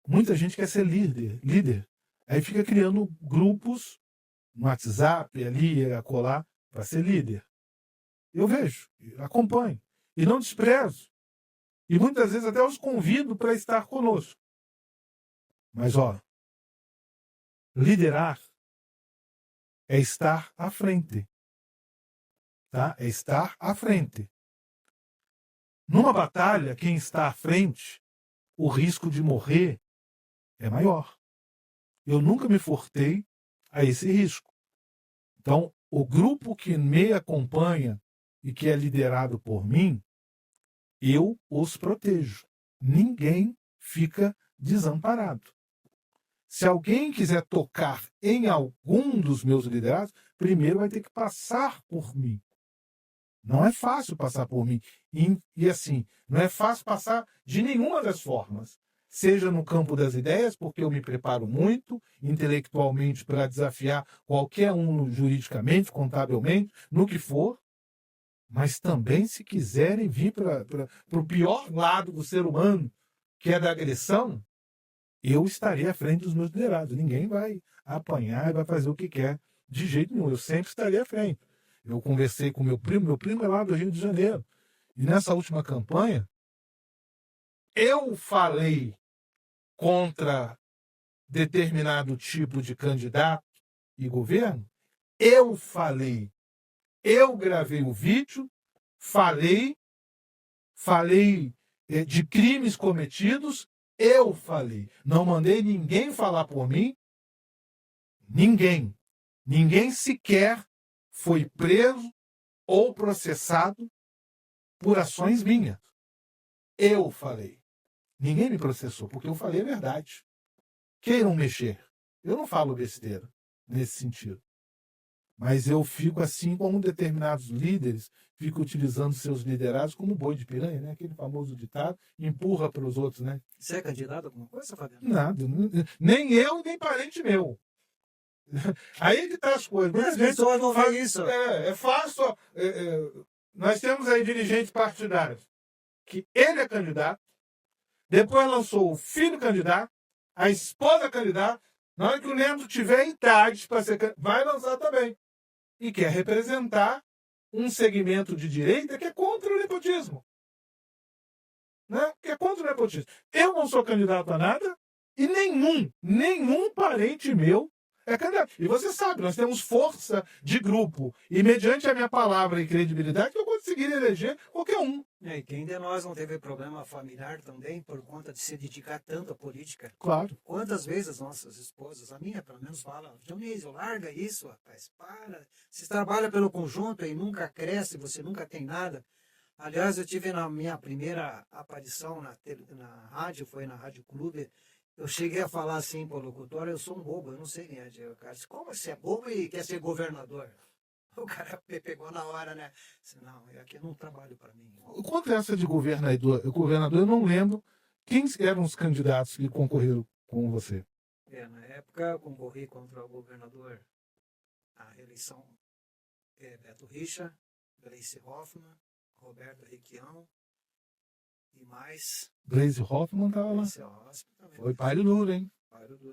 muita gente quer ser líder. Aí fica criando grupos no WhatsApp, ali, acolá, para ser líder. Eu vejo, acompanho. E não desprezo. E muitas vezes até os convido para estar conosco. Mas, ó, liderar é estar à frente. Tá? É estar à frente. Numa batalha, quem está à frente, o risco de morrer é maior. Eu nunca me furtei a esse risco. Então, o grupo que me acompanha e que é liderado por mim, eu os protejo. Ninguém fica desamparado. Se alguém quiser tocar em algum dos meus liderados, primeiro vai ter que passar por mim. Não é fácil passar por mim. E assim, não é fácil passar de nenhuma das formas. Seja no campo das ideias, porque eu me preparo muito intelectualmente para desafiar qualquer um juridicamente, contabilmente, no que for. Mas também, se quiserem vir para o pior lado do ser humano, que é da agressão, eu estarei à frente dos meus liderados. Ninguém vai apanhar e vai fazer o que quer de jeito nenhum. Eu sempre estarei à frente. Eu conversei com meu primo é lá do Rio de Janeiro. E nessa última campanha, eu falei contra determinado tipo de candidato e governo. Eu falei. Eu gravei o vídeo, falei de crimes cometidos, eu falei. Não mandei ninguém falar por mim. Ninguém. Ninguém sequer foi preso ou processado por ações minhas. Eu falei. Ninguém me processou, porque eu falei a verdade. Queiram mexer. Eu não falo besteira nesse sentido. Mas eu fico assim como determinados líderes ficam utilizando seus liderados como boi de piranha, né? Aquele famoso ditado, empurra para os outros, né? Você é candidato a alguma coisa, Fabiano? Nada. Nem eu, nem parente meu. Aí que está as coisas. As pessoas não veem isso. É fácil. Nós temos aí dirigentes partidários que ele é candidato, depois lançou o filho candidato, a esposa candidata. Na hora que o Leandro tiver idade para ser candidato, vai lançar também. E quer representar um segmento de direita que é contra o nepotismo. Né? Que é contra o nepotismo. Eu não sou candidato a nada e nenhum parente meu é candidato. E você sabe, nós temos força de grupo. E mediante a minha palavra e credibilidade, eu conseguiria eleger qualquer um. E quem de nós não teve problema familiar também por conta de se dedicar tanto à política? Claro. Quantas vezes nossas esposas, a minha pelo menos, fala: Dionísio, larga isso, rapaz, para. Você trabalha pelo conjunto e nunca cresce, você nunca tem nada. Aliás, eu tive na minha primeira aparição na rádio, foi na Rádio Clube. Eu cheguei a falar assim para o locutor: eu sou um bobo, eu não sei quem é. O cara disse: como você é bobo e quer ser governador? O cara pegou na hora, né? Disse: não, aqui eu não trabalho para mim. Quanto a essa de governador, eu não lembro quem eram os candidatos que concorreram com você. Na época eu concorri contra o governador, a eleição Beto Richa, Gleice Hoffmann, Roberto Requião e mais. Gleice Hoffmann estava lá. Foi páreo duro, hein?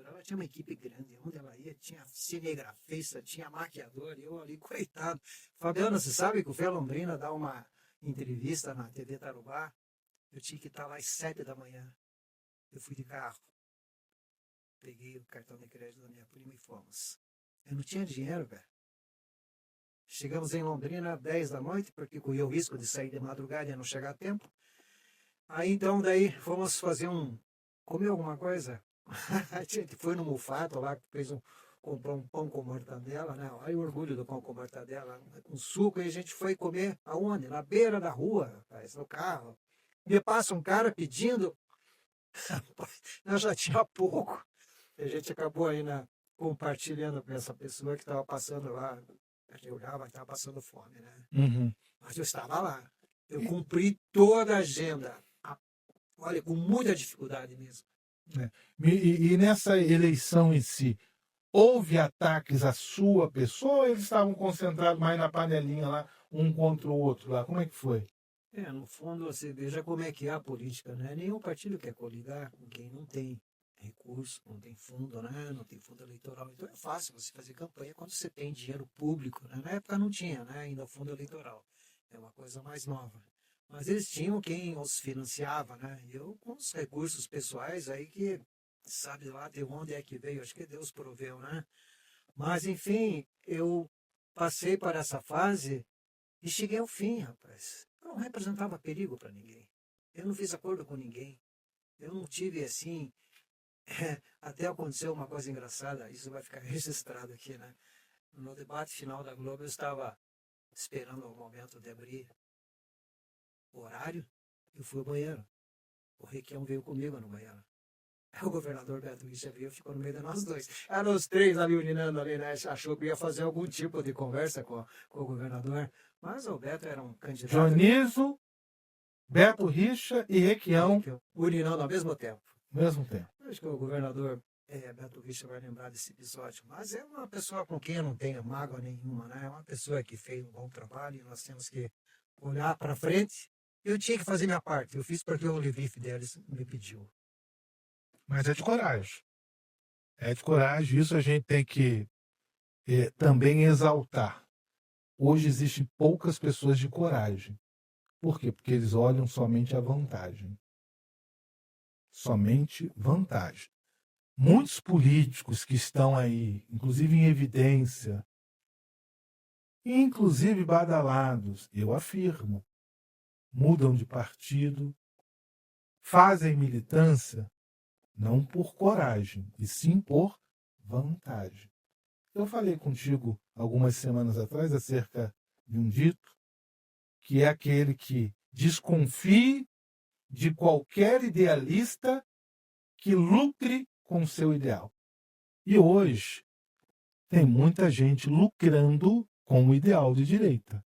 Ela tinha uma equipe grande, onde ela ia, tinha cinegrafista, tinha maquiador, e eu ali, coitado. Fabiano, você sabe que o Fé Londrina dá uma entrevista na TV Tarubá? Eu tinha que estar lá às 7 da manhã. Eu fui de carro. Peguei o cartão de crédito da minha prima e fomos. Eu não tinha dinheiro, velho. Chegamos em Londrina às 10 da noite, porque corria o risco de sair de madrugada e não chegar a tempo. Aí então, daí, fomos fazer comer alguma coisa. A gente foi no Mufato lá, fez comprou um pão com mortadela, né? Olha o orgulho do pão com mortadela, com suco, e a gente foi comer aonde? Na beira da rua, rapaz, no carro. Me passa um cara pedindo, nós já tinha pouco. A gente acabou ainda compartilhando com essa pessoa que estava passando lá. A gente olhava, estava passando fome, né? Uhum. Mas eu estava lá. Eu cumpri toda a agenda. Olha, com muita dificuldade mesmo. E nessa eleição em si, houve ataques à sua pessoa ou eles estavam concentrados mais na panelinha lá, um contra o outro lá? Como é que foi? No fundo, você veja como é que é a política, né? Nenhum partido quer coligar com quem não tem recurso, não tem fundo, né? Não tem fundo eleitoral. Então é fácil você fazer campanha quando você tem dinheiro público, né? Na época não tinha, né? Ainda o fundo eleitoral. É uma coisa mais nova. Mas eles tinham quem os financiava, né? Eu com os recursos pessoais aí que sabe lá de onde é que veio, acho que Deus proveu, né? Mas enfim, eu passei por essa fase e cheguei ao fim, rapaz. Eu não representava perigo para ninguém. Eu não fiz acordo com ninguém. Eu não tive assim. Até aconteceu uma coisa engraçada, isso vai ficar registrado aqui, né? No debate final da Globo, eu estava esperando o momento de abrir o horário, eu fui ao banheiro. O Requião veio comigo no banheiro. O governador Beto Richa veio e ficou no meio de nós dois. Eram os três ali urinando ali, né? Achou que ia fazer algum tipo de conversa com o governador. Mas o Beto era um candidato. Dioniso, Beto Richa e Requião. Urinando ao mesmo tempo. Ao mesmo tempo. Acho que o governador Beto Richa vai lembrar desse episódio. Mas é uma pessoa com quem eu não tenho mágoa nenhuma, né? É uma pessoa que fez um bom trabalho e nós temos que olhar para frente. Eu tinha que fazer minha parte. Eu fiz porque o Olivier Fidelis me pediu. Mas é de coragem. É de coragem. Isso a gente tem que também exaltar. Hoje existem poucas pessoas de coragem. Por quê? Porque eles olham somente a vantagem. Somente vantagem. Muitos políticos que estão aí, inclusive em evidência, inclusive badalados, eu afirmo, mudam de partido, fazem militância, não por coragem, e sim por vantagem. Eu falei contigo algumas semanas atrás acerca de um dito, que é aquele que desconfie de qualquer idealista que lucre com o seu ideal. E hoje tem muita gente lucrando com o ideal de direita.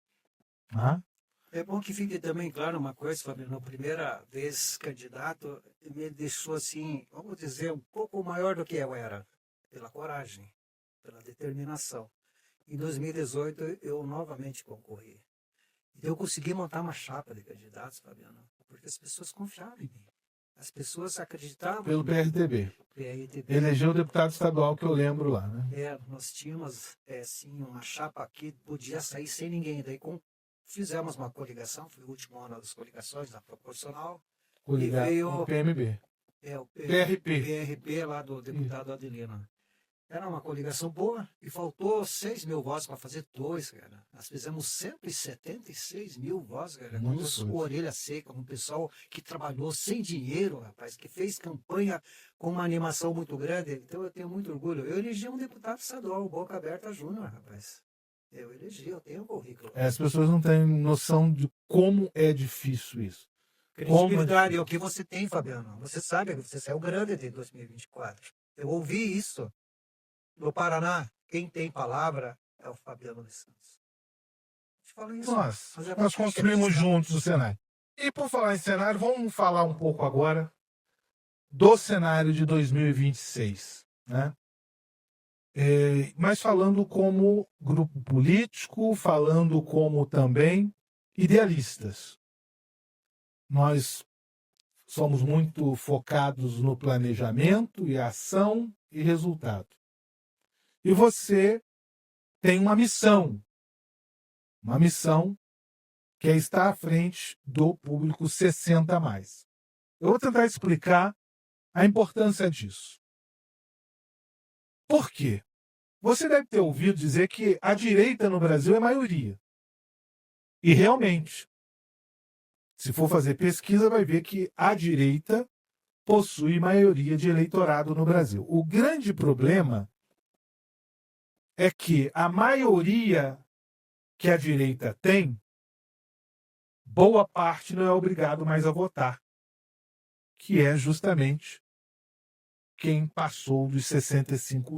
Ah? É bom que fique também claro uma coisa, Fabiano. A primeira vez candidato me deixou assim, vamos dizer, um pouco maior do que eu era, pela coragem, pela determinação. Em 2018 eu novamente concorri. E eu consegui montar uma chapa de candidatos, Fabiano, porque as pessoas confiavam em mim. As pessoas acreditavam. Pelo PRTB. PRTB. Elegeu o deputado estadual que eu lembro lá, né? Nós tínhamos sim, uma chapa que podia sair sem ninguém. Daí fizemos uma coligação, foi o último ano das coligações, da proporcional. Coligar veio o PMB. O PRP. PRP lá do deputado Adelino. Era uma coligação boa e faltou 6 mil votos para fazer 2, cara. Nós fizemos 176 mil votos, cara. Com orelha seca, um pessoal que trabalhou sem dinheiro, rapaz, que fez campanha com uma animação muito grande. Então eu tenho muito orgulho. Eu elegi um deputado estadual, Boca Aberta Júnior, rapaz. Eu elegi, eu tenho um currículo. As pessoas não têm noção de como é difícil isso. Credibilidade é o que você tem, Fabiano. Você sabe que você saiu grande de 2024. Eu ouvi isso. No Paraná, quem tem palavra é o Fabiano dos Santos. Te falo isso. Nós construímos juntos o cenário. E por falar em cenário, vamos falar um pouco agora do cenário de 2026, né? Mas falando como grupo político, falando como também idealistas. Nós somos muito focados no planejamento e ação e resultado. E você tem uma missão que é estar à frente do público 60+. Eu vou tentar explicar a importância disso. Por quê? Você deve ter ouvido dizer que a direita no Brasil é maioria. E realmente, se for fazer pesquisa, vai ver que a direita possui maioria de eleitorado no Brasil. O grande problema é que a maioria que a direita tem, boa parte não é obrigado mais a votar, que é justamente quem passou dos 65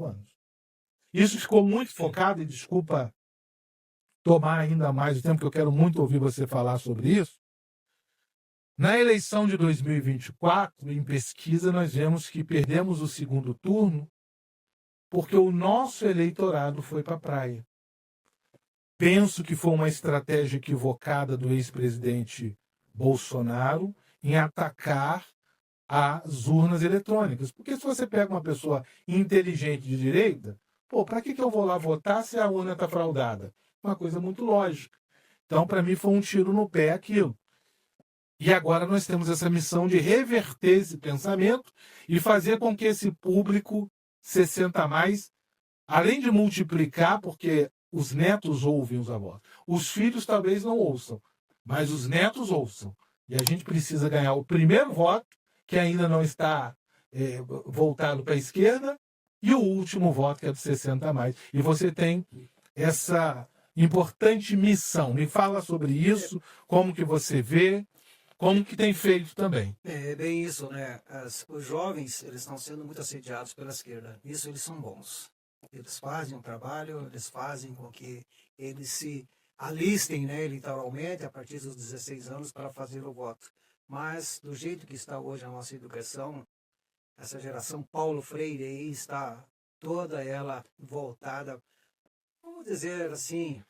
anos. Isso ficou muito focado, e desculpa tomar ainda mais o tempo, que eu quero muito ouvir você falar sobre isso. Na eleição de 2024, em pesquisa, nós vemos que perdemos o segundo turno porque o nosso eleitorado foi para a praia. Penso que foi uma estratégia equivocada do ex-presidente Bolsonaro em atacar as urnas eletrônicas. Porque se você pega uma pessoa inteligente de direita, para que eu vou lá votar se a urna está fraudada? Uma coisa muito lógica. Então, para mim, foi um tiro no pé aquilo. E agora nós temos essa missão de reverter esse pensamento e fazer com que esse público 60 a mais, além de multiplicar, porque os netos ouvem os avós, os filhos talvez não ouçam, mas os netos ouçam. E a gente precisa ganhar o primeiro voto, que ainda não está voltado para a esquerda, e o último voto, que é do 60 a mais. E você tem essa importante missão. Me fala sobre isso, como que você vê, como que tem feito também. É bem isso, né? Os jovens, eles estão sendo muito assediados pela esquerda. Isso eles são bons. Eles fazem um trabalho, eles fazem com que eles se alistem, né, literalmente, a partir dos 16 anos para fazer o voto. Mas, do jeito que está hoje a nossa educação, essa geração Paulo Freire aí está toda ela voltada, vamos dizer assim,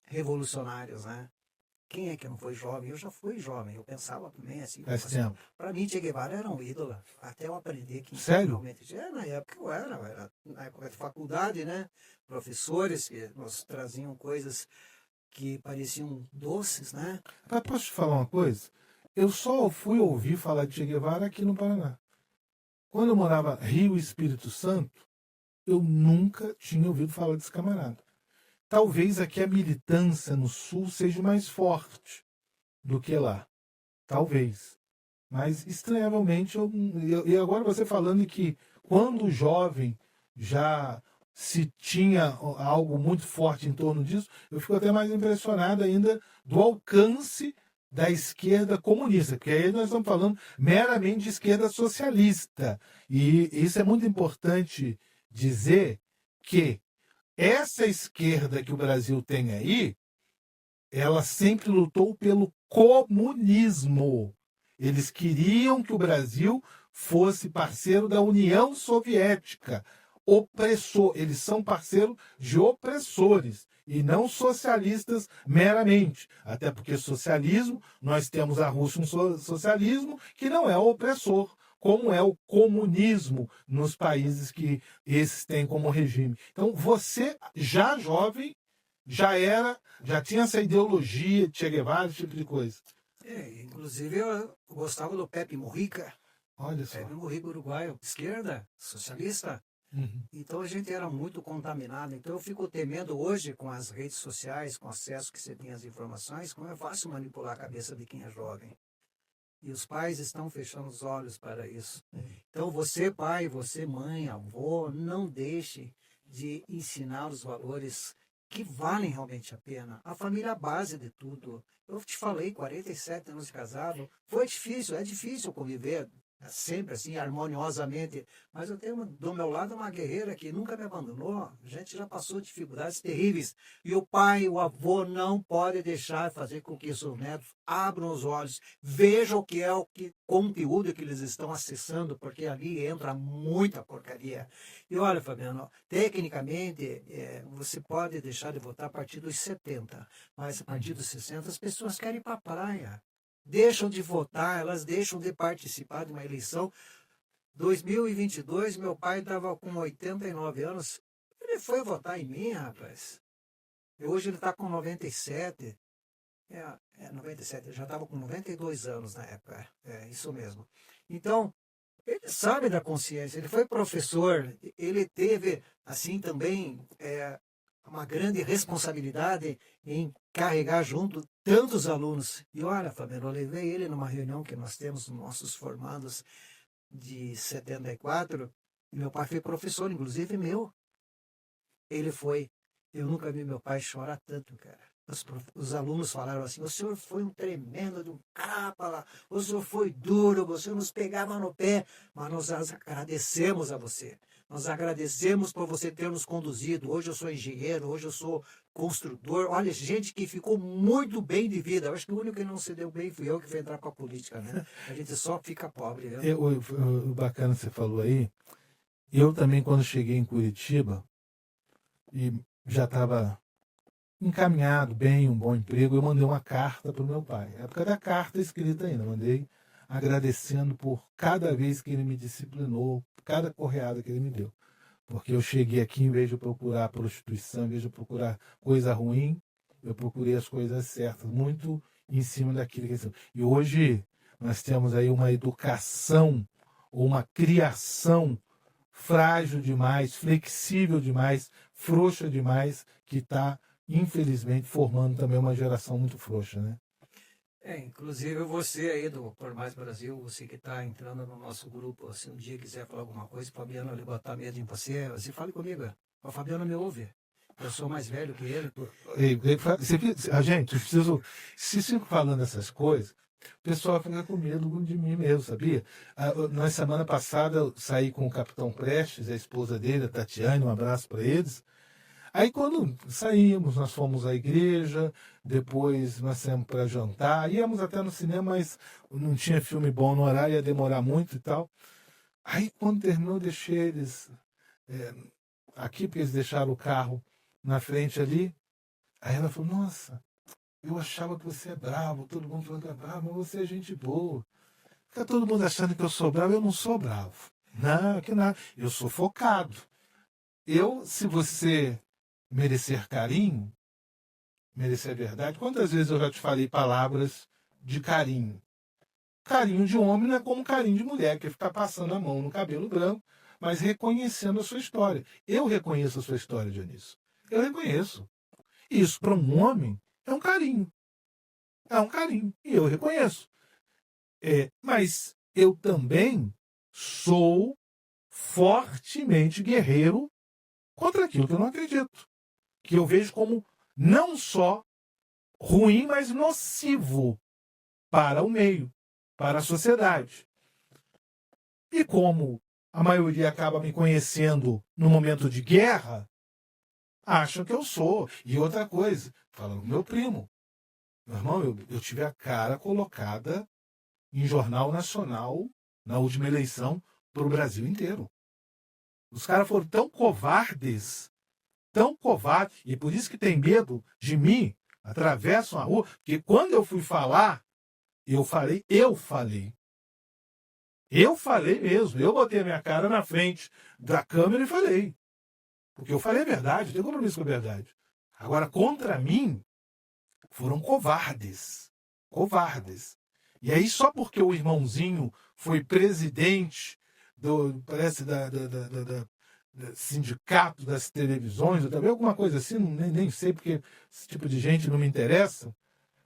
revolucionários, né? Quem é que não foi jovem? Eu já fui jovem, eu pensava também assim. Para mim, Che Guevara era um ídolo, até eu aprender que... Sério? Realmente, na época eu era na época de faculdade, né? Professores que nos traziam coisas que pareciam doces, né? Mas posso te falar uma coisa? Eu só fui ouvir falar de Che Guevara aqui no Paraná. Quando eu morava Rio e Espírito Santo, eu nunca tinha ouvido falar desse camarada. Talvez aqui a militância no Sul seja mais forte do que lá. Talvez. Mas, estranhavelmente, e agora você falando que quando jovem já se tinha algo muito forte em torno disso, eu fico até mais impressionado ainda do alcance da esquerda comunista, porque aí nós estamos falando meramente de esquerda socialista. E isso é muito importante dizer, que essa esquerda que o Brasil tem aí, ela sempre lutou pelo comunismo. Eles queriam que o Brasil fosse parceiro da União Soviética, opressor. Eles são parceiros de opressores e não socialistas meramente. Até porque socialismo, nós temos a Rússia um socialismo que não é opressor, como é o comunismo nos países que esses têm como regime. Então, você, já jovem, já tinha essa ideologia de Che Guevara, esse tipo de coisa. Inclusive, eu gostava do Pepe Mujica. Olha só. Pepe Mujica, uruguaio, esquerda, socialista. Uhum. Então, a gente era muito contaminado. Então, eu fico temendo hoje, com as redes sociais, com o acesso que você tem às informações, como é fácil manipular a cabeça de quem é jovem. E os pais estão fechando os olhos para isso. Então, você, pai, você, mãe, avô, não deixe de ensinar os valores que valem realmente a pena. A família é a base de tudo. Eu te falei, 47 anos de casado, foi difícil, é difícil conviver sempre assim, harmoniosamente, mas eu tenho do meu lado uma guerreira que nunca me abandonou. A gente já passou dificuldades terríveis, e o pai, o avô não pode deixar fazer com que seus netos abram os olhos, vejam o que é o conteúdo que eles estão acessando, porque ali entra muita porcaria. E olha, Fabiano, tecnicamente você pode deixar de votar a partir dos 70, mas a partir dos 60 as pessoas querem ir para a praia. Deixam de votar, elas deixam de participar de uma eleição. 2022, meu pai estava com 89 anos, ele foi votar em mim, rapaz. E hoje ele está com 97. 97, ele já estava com 92 anos na época, isso mesmo. Então, ele sabe da consciência, ele foi professor, ele teve, assim, também uma grande responsabilidade em carregar junto tantos alunos. E olha, Fabiano, eu levei ele numa reunião que nós temos, nossos formandos de 74, e meu pai foi professor, inclusive meu. ele foi. Eu nunca vi meu pai chorar tanto, cara. Os alunos falaram assim: o senhor foi um tremendo de um capa lá, o senhor foi duro, você nos pegava no pé, mas nós agradecemos a você. Nós agradecemos por você ter nos conduzido. Hoje eu sou engenheiro, hoje eu sou construtor. Olha, gente que ficou muito bem de vida. Eu acho que o único que não se deu bem fui eu que fui entrar com a política, né? A gente só fica pobre. Né? O bacana que você falou aí, eu também, quando cheguei em Curitiba, e já estava encaminhado bem, um bom emprego, eu mandei uma carta para o meu pai. Época da carta escrita ainda, mandei agradecendo por cada vez que ele me disciplinou, cada correada que ele me deu. Porque eu cheguei aqui, em vez de procurar prostituição, em vez de procurar coisa ruim, eu procurei as coisas certas, muito em cima daquilo que eles... E hoje nós temos aí uma educação, ou uma criação frágil demais, flexível demais, frouxa demais, que está, infelizmente, formando também uma geração muito frouxa, né? Inclusive você aí do Por Mais Brasil, você que está entrando no nosso grupo, se um dia quiser falar alguma coisa, o Fabiano ele botar medo em você, você fale comigo. O Fabiano me ouve. Eu sou mais velho que ele. Gente, eu preciso... Se fico falando essas coisas, o pessoal fica com medo de mim mesmo, sabia? Na semana passada eu saí com o Capitão Prestes, a esposa dele, a Tatiane, um abraço para eles. Aí quando saímos, nós fomos à igreja, depois nós saímos para jantar, íamos até no cinema, mas não tinha filme bom no horário, ia demorar muito e tal. Aí quando terminou, eu deixei eles aqui, porque eles deixaram o carro na frente ali. Aí ela falou, nossa, eu achava que você é bravo, todo mundo falando que é bravo, mas você é gente boa. Fica todo mundo achando que eu sou bravo, eu não sou bravo. Não, que nada, eu sou focado. Se você merecer carinho, merecer verdade. Quantas vezes eu já te falei palavras de carinho? Carinho de homem não é como carinho de mulher, que é ficar passando a mão no cabelo branco, mas reconhecendo a sua história. Eu reconheço a sua história, Dionísio. Eu reconheço. Isso, para um homem, é um carinho. É um carinho. E eu reconheço. Mas eu também sou fortemente guerreiro contra aquilo que eu não acredito. Que eu vejo como não só ruim, mas nocivo para o meio, para a sociedade. E como a maioria acaba me conhecendo no momento de guerra, acham que eu sou. E outra coisa, falando com meu primo, meu irmão, eu tive a cara colocada em jornal nacional na última eleição para o Brasil inteiro. Os caras foram tão covardes, e por isso que tem medo de mim, atravessam a rua, porque quando eu fui falar, eu falei mesmo, eu botei a minha cara na frente da câmera e falei, porque eu falei a verdade, eu tenho compromisso com a verdade. Agora, contra mim, foram covardes, e aí só porque o irmãozinho foi presidente parece da sindicato das televisões, ou também alguma coisa assim, nem sei, porque esse tipo de gente não me interessa.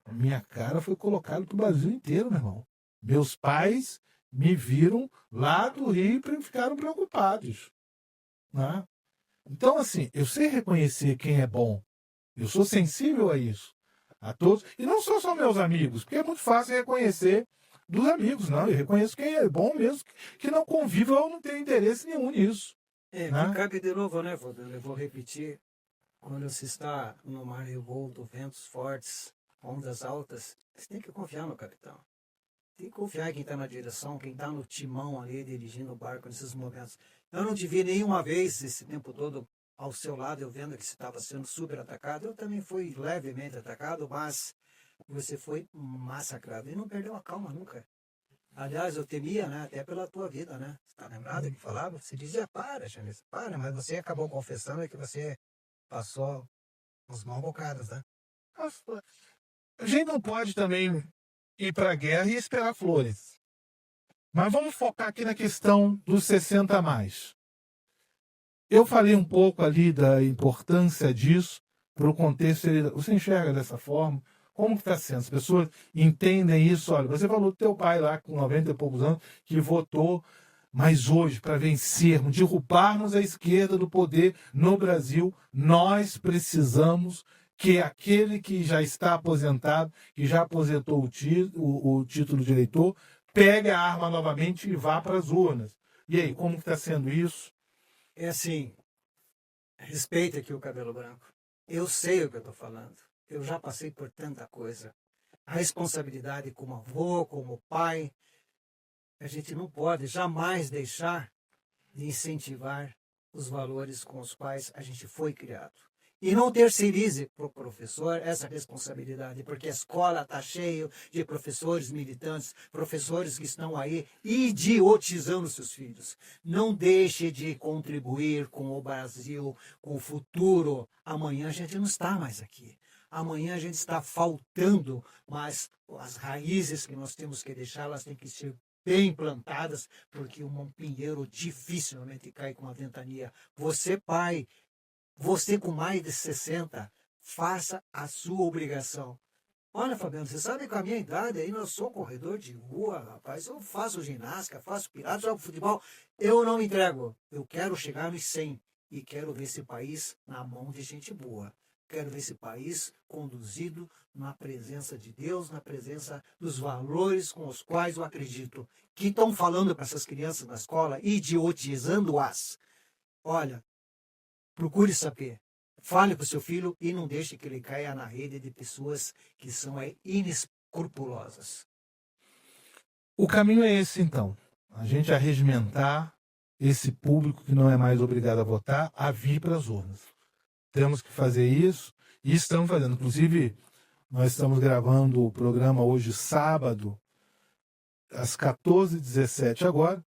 A minha cara foi colocada para o Brasil inteiro, meu irmão. Meus pais me viram lá do Rio e ficaram preocupados. Né? Então, assim, eu sei reconhecer quem é bom. Eu sou sensível a isso. A todos. E não sou só meus amigos, porque é muito fácil reconhecer dos amigos, não. Eu reconheço quem é bom mesmo, que não conviva ou não tem interesse nenhum nisso. Que cabe de novo, né, Fabiano? Eu vou repetir. Quando você está no mar revolto, ventos fortes, ondas altas, você tem que confiar no capitão. Tem que confiar em quem está na direção, quem está no timão ali, dirigindo o barco nesses momentos. Eu não te vi nenhuma vez esse tempo todo ao seu lado, eu vendo que você estava sendo super atacado. Eu também fui levemente atacado, mas você foi massacrado. E não perdeu a calma nunca. Aliás, eu temia, né, até pela tua vida, né? Você está lembrado que falava? Você dizia, para, Janice, para, mas você acabou confessando que você passou uns mal bocados, né? A gente não pode também ir para a guerra e esperar flores. Mas vamos focar aqui na questão dos 60 a mais. Eu falei um pouco ali da importância disso para o contexto. Você enxerga dessa forma? Como que está sendo? As pessoas entendem isso? Olha, você falou do teu pai lá com 90 e poucos anos que votou Mas hoje, para vencermos, derrubarmos a esquerda do poder no Brasil, nós precisamos que aquele que já está aposentado, que já aposentou o título de eleitor, pegue a arma novamente e vá para as urnas. E aí, como está sendo isso? É assim, respeita aqui o cabelo branco. Eu sei o que eu estou falando. Eu já passei por tanta coisa. A responsabilidade como avô, como pai, a gente não pode jamais deixar de incentivar os valores com os quais a gente foi criado. E não terceirize para o professor essa responsabilidade, porque a escola está cheia de professores militantes, professores que estão aí idiotizando seus filhos. Não deixe de contribuir com o Brasil, com o futuro. Amanhã a gente não está mais aqui. Amanhã a gente está faltando, mas as raízes que nós temos que deixar, elas têm que ser bem plantadas, porque um pinheiro dificilmente cai com a ventania. Você, pai, você com mais de 60, faça a sua obrigação. Olha, Fabiano, você sabe que a minha idade ainda eu sou corredor de rua, rapaz. Eu faço ginástica, faço pirata, jogo futebol. Eu não me entrego. Eu quero chegar nos 100 e quero ver esse país na mão de gente boa. Quero ver esse país conduzido na presença de Deus, na presença dos valores com os quais eu acredito. Que estão falando para essas crianças na escola, idiotizando-as. Olha, procure saber. Fale para o seu filho e não deixe que ele caia na rede de pessoas que são inescrupulosas. O caminho é esse, então. A gente arregimentar esse público que não é mais obrigado a votar a vir para as urnas. Temos que fazer isso e estamos fazendo. Inclusive, nós estamos gravando o programa hoje, sábado, às 14h17 agora.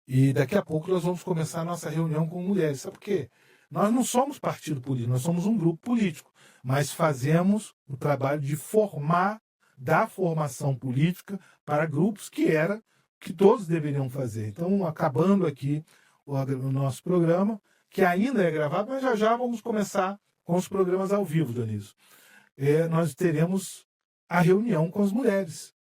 E daqui a pouco nós vamos começar a nossa reunião com mulheres. Sabe por quê? Nós não somos partido político, nós somos um grupo político, mas fazemos o trabalho de formar, dar formação política para grupos que todos deveriam fazer. Então, acabando aqui o nosso programa, que ainda é gravado, mas já vamos começar com os programas ao vivo, Dionísio. Nós teremos a reunião com mulheres,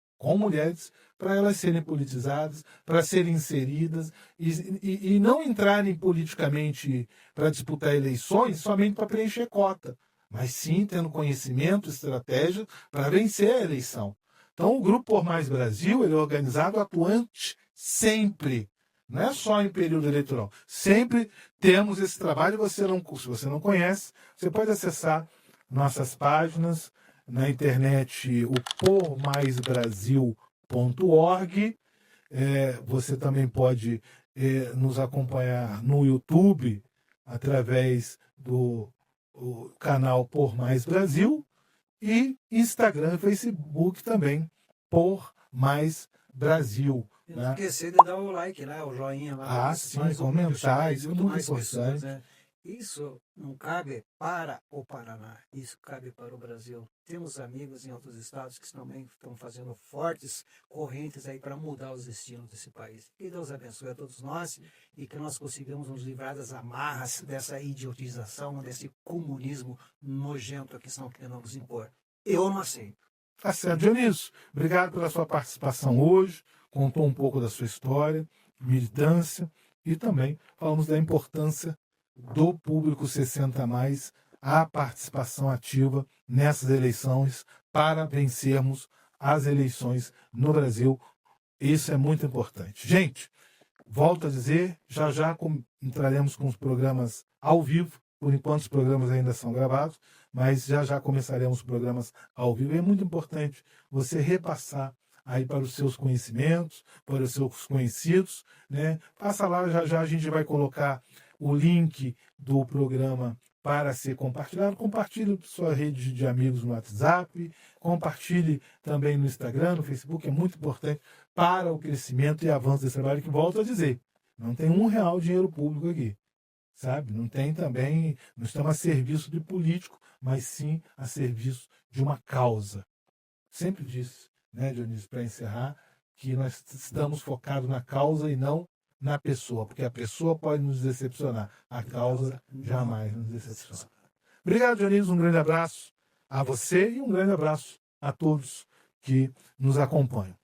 para elas serem politizadas, para serem inseridas e não entrarem politicamente para disputar eleições somente para preencher cota, mas sim tendo conhecimento, estratégia para vencer a eleição. Então, o Grupo Por Mais Brasil ele é organizado, atuante sempre, não é só em período eleitoral. Sempre temos esse trabalho. Se você não conhece, você pode acessar nossas páginas na internet, o pormaisbrasil.org. Você também pode nos acompanhar no YouTube através do canal Por Mais Brasil e Instagram e Facebook também, Por Mais Brasil. E não esquecer de dar o like, né? O joinha lá. Sim, comentar, isso é muito importante. Pessoas, né? Isso não cabe para o Paraná, isso cabe para o Brasil. Temos amigos em outros estados que também estão fazendo fortes correntes aí para mudar os destinos desse país. Que Deus abençoe a todos nós e que nós consigamos nos livrar das amarras dessa idiotização, desse comunismo nojento que estão querendo nos impor. Eu não aceito. Tá certo, Dionísio. Obrigado pela sua participação hoje. Contou um pouco da sua história, militância e também falamos da importância do público 60+, a participação ativa nessas eleições para vencermos as eleições no Brasil. Isso é muito importante. Gente, volto a dizer, já entraremos com os programas ao vivo. Por enquanto os programas ainda são gravados, mas já começaremos os programas ao vivo. E é muito importante você repassar aí para os seus conhecimentos, para os seus conhecidos, né? Passa lá, já a gente vai colocar o link do programa para ser compartilhado. Compartilhe para sua rede de amigos no WhatsApp, compartilhe também no Instagram, no Facebook, é muito importante para o crescimento e avanço desse trabalho, que volto a dizer, não tem R$1 dinheiro público aqui, sabe? Não tem também, não estamos a serviço de político, mas sim a serviço de uma causa. Sempre disse, né, Dionísio, para encerrar, que nós estamos focados na causa e não na pessoa, porque a pessoa pode nos decepcionar, a causa jamais nos decepciona. Obrigado, Dionísio, um grande abraço a você e um grande abraço a todos que nos acompanham.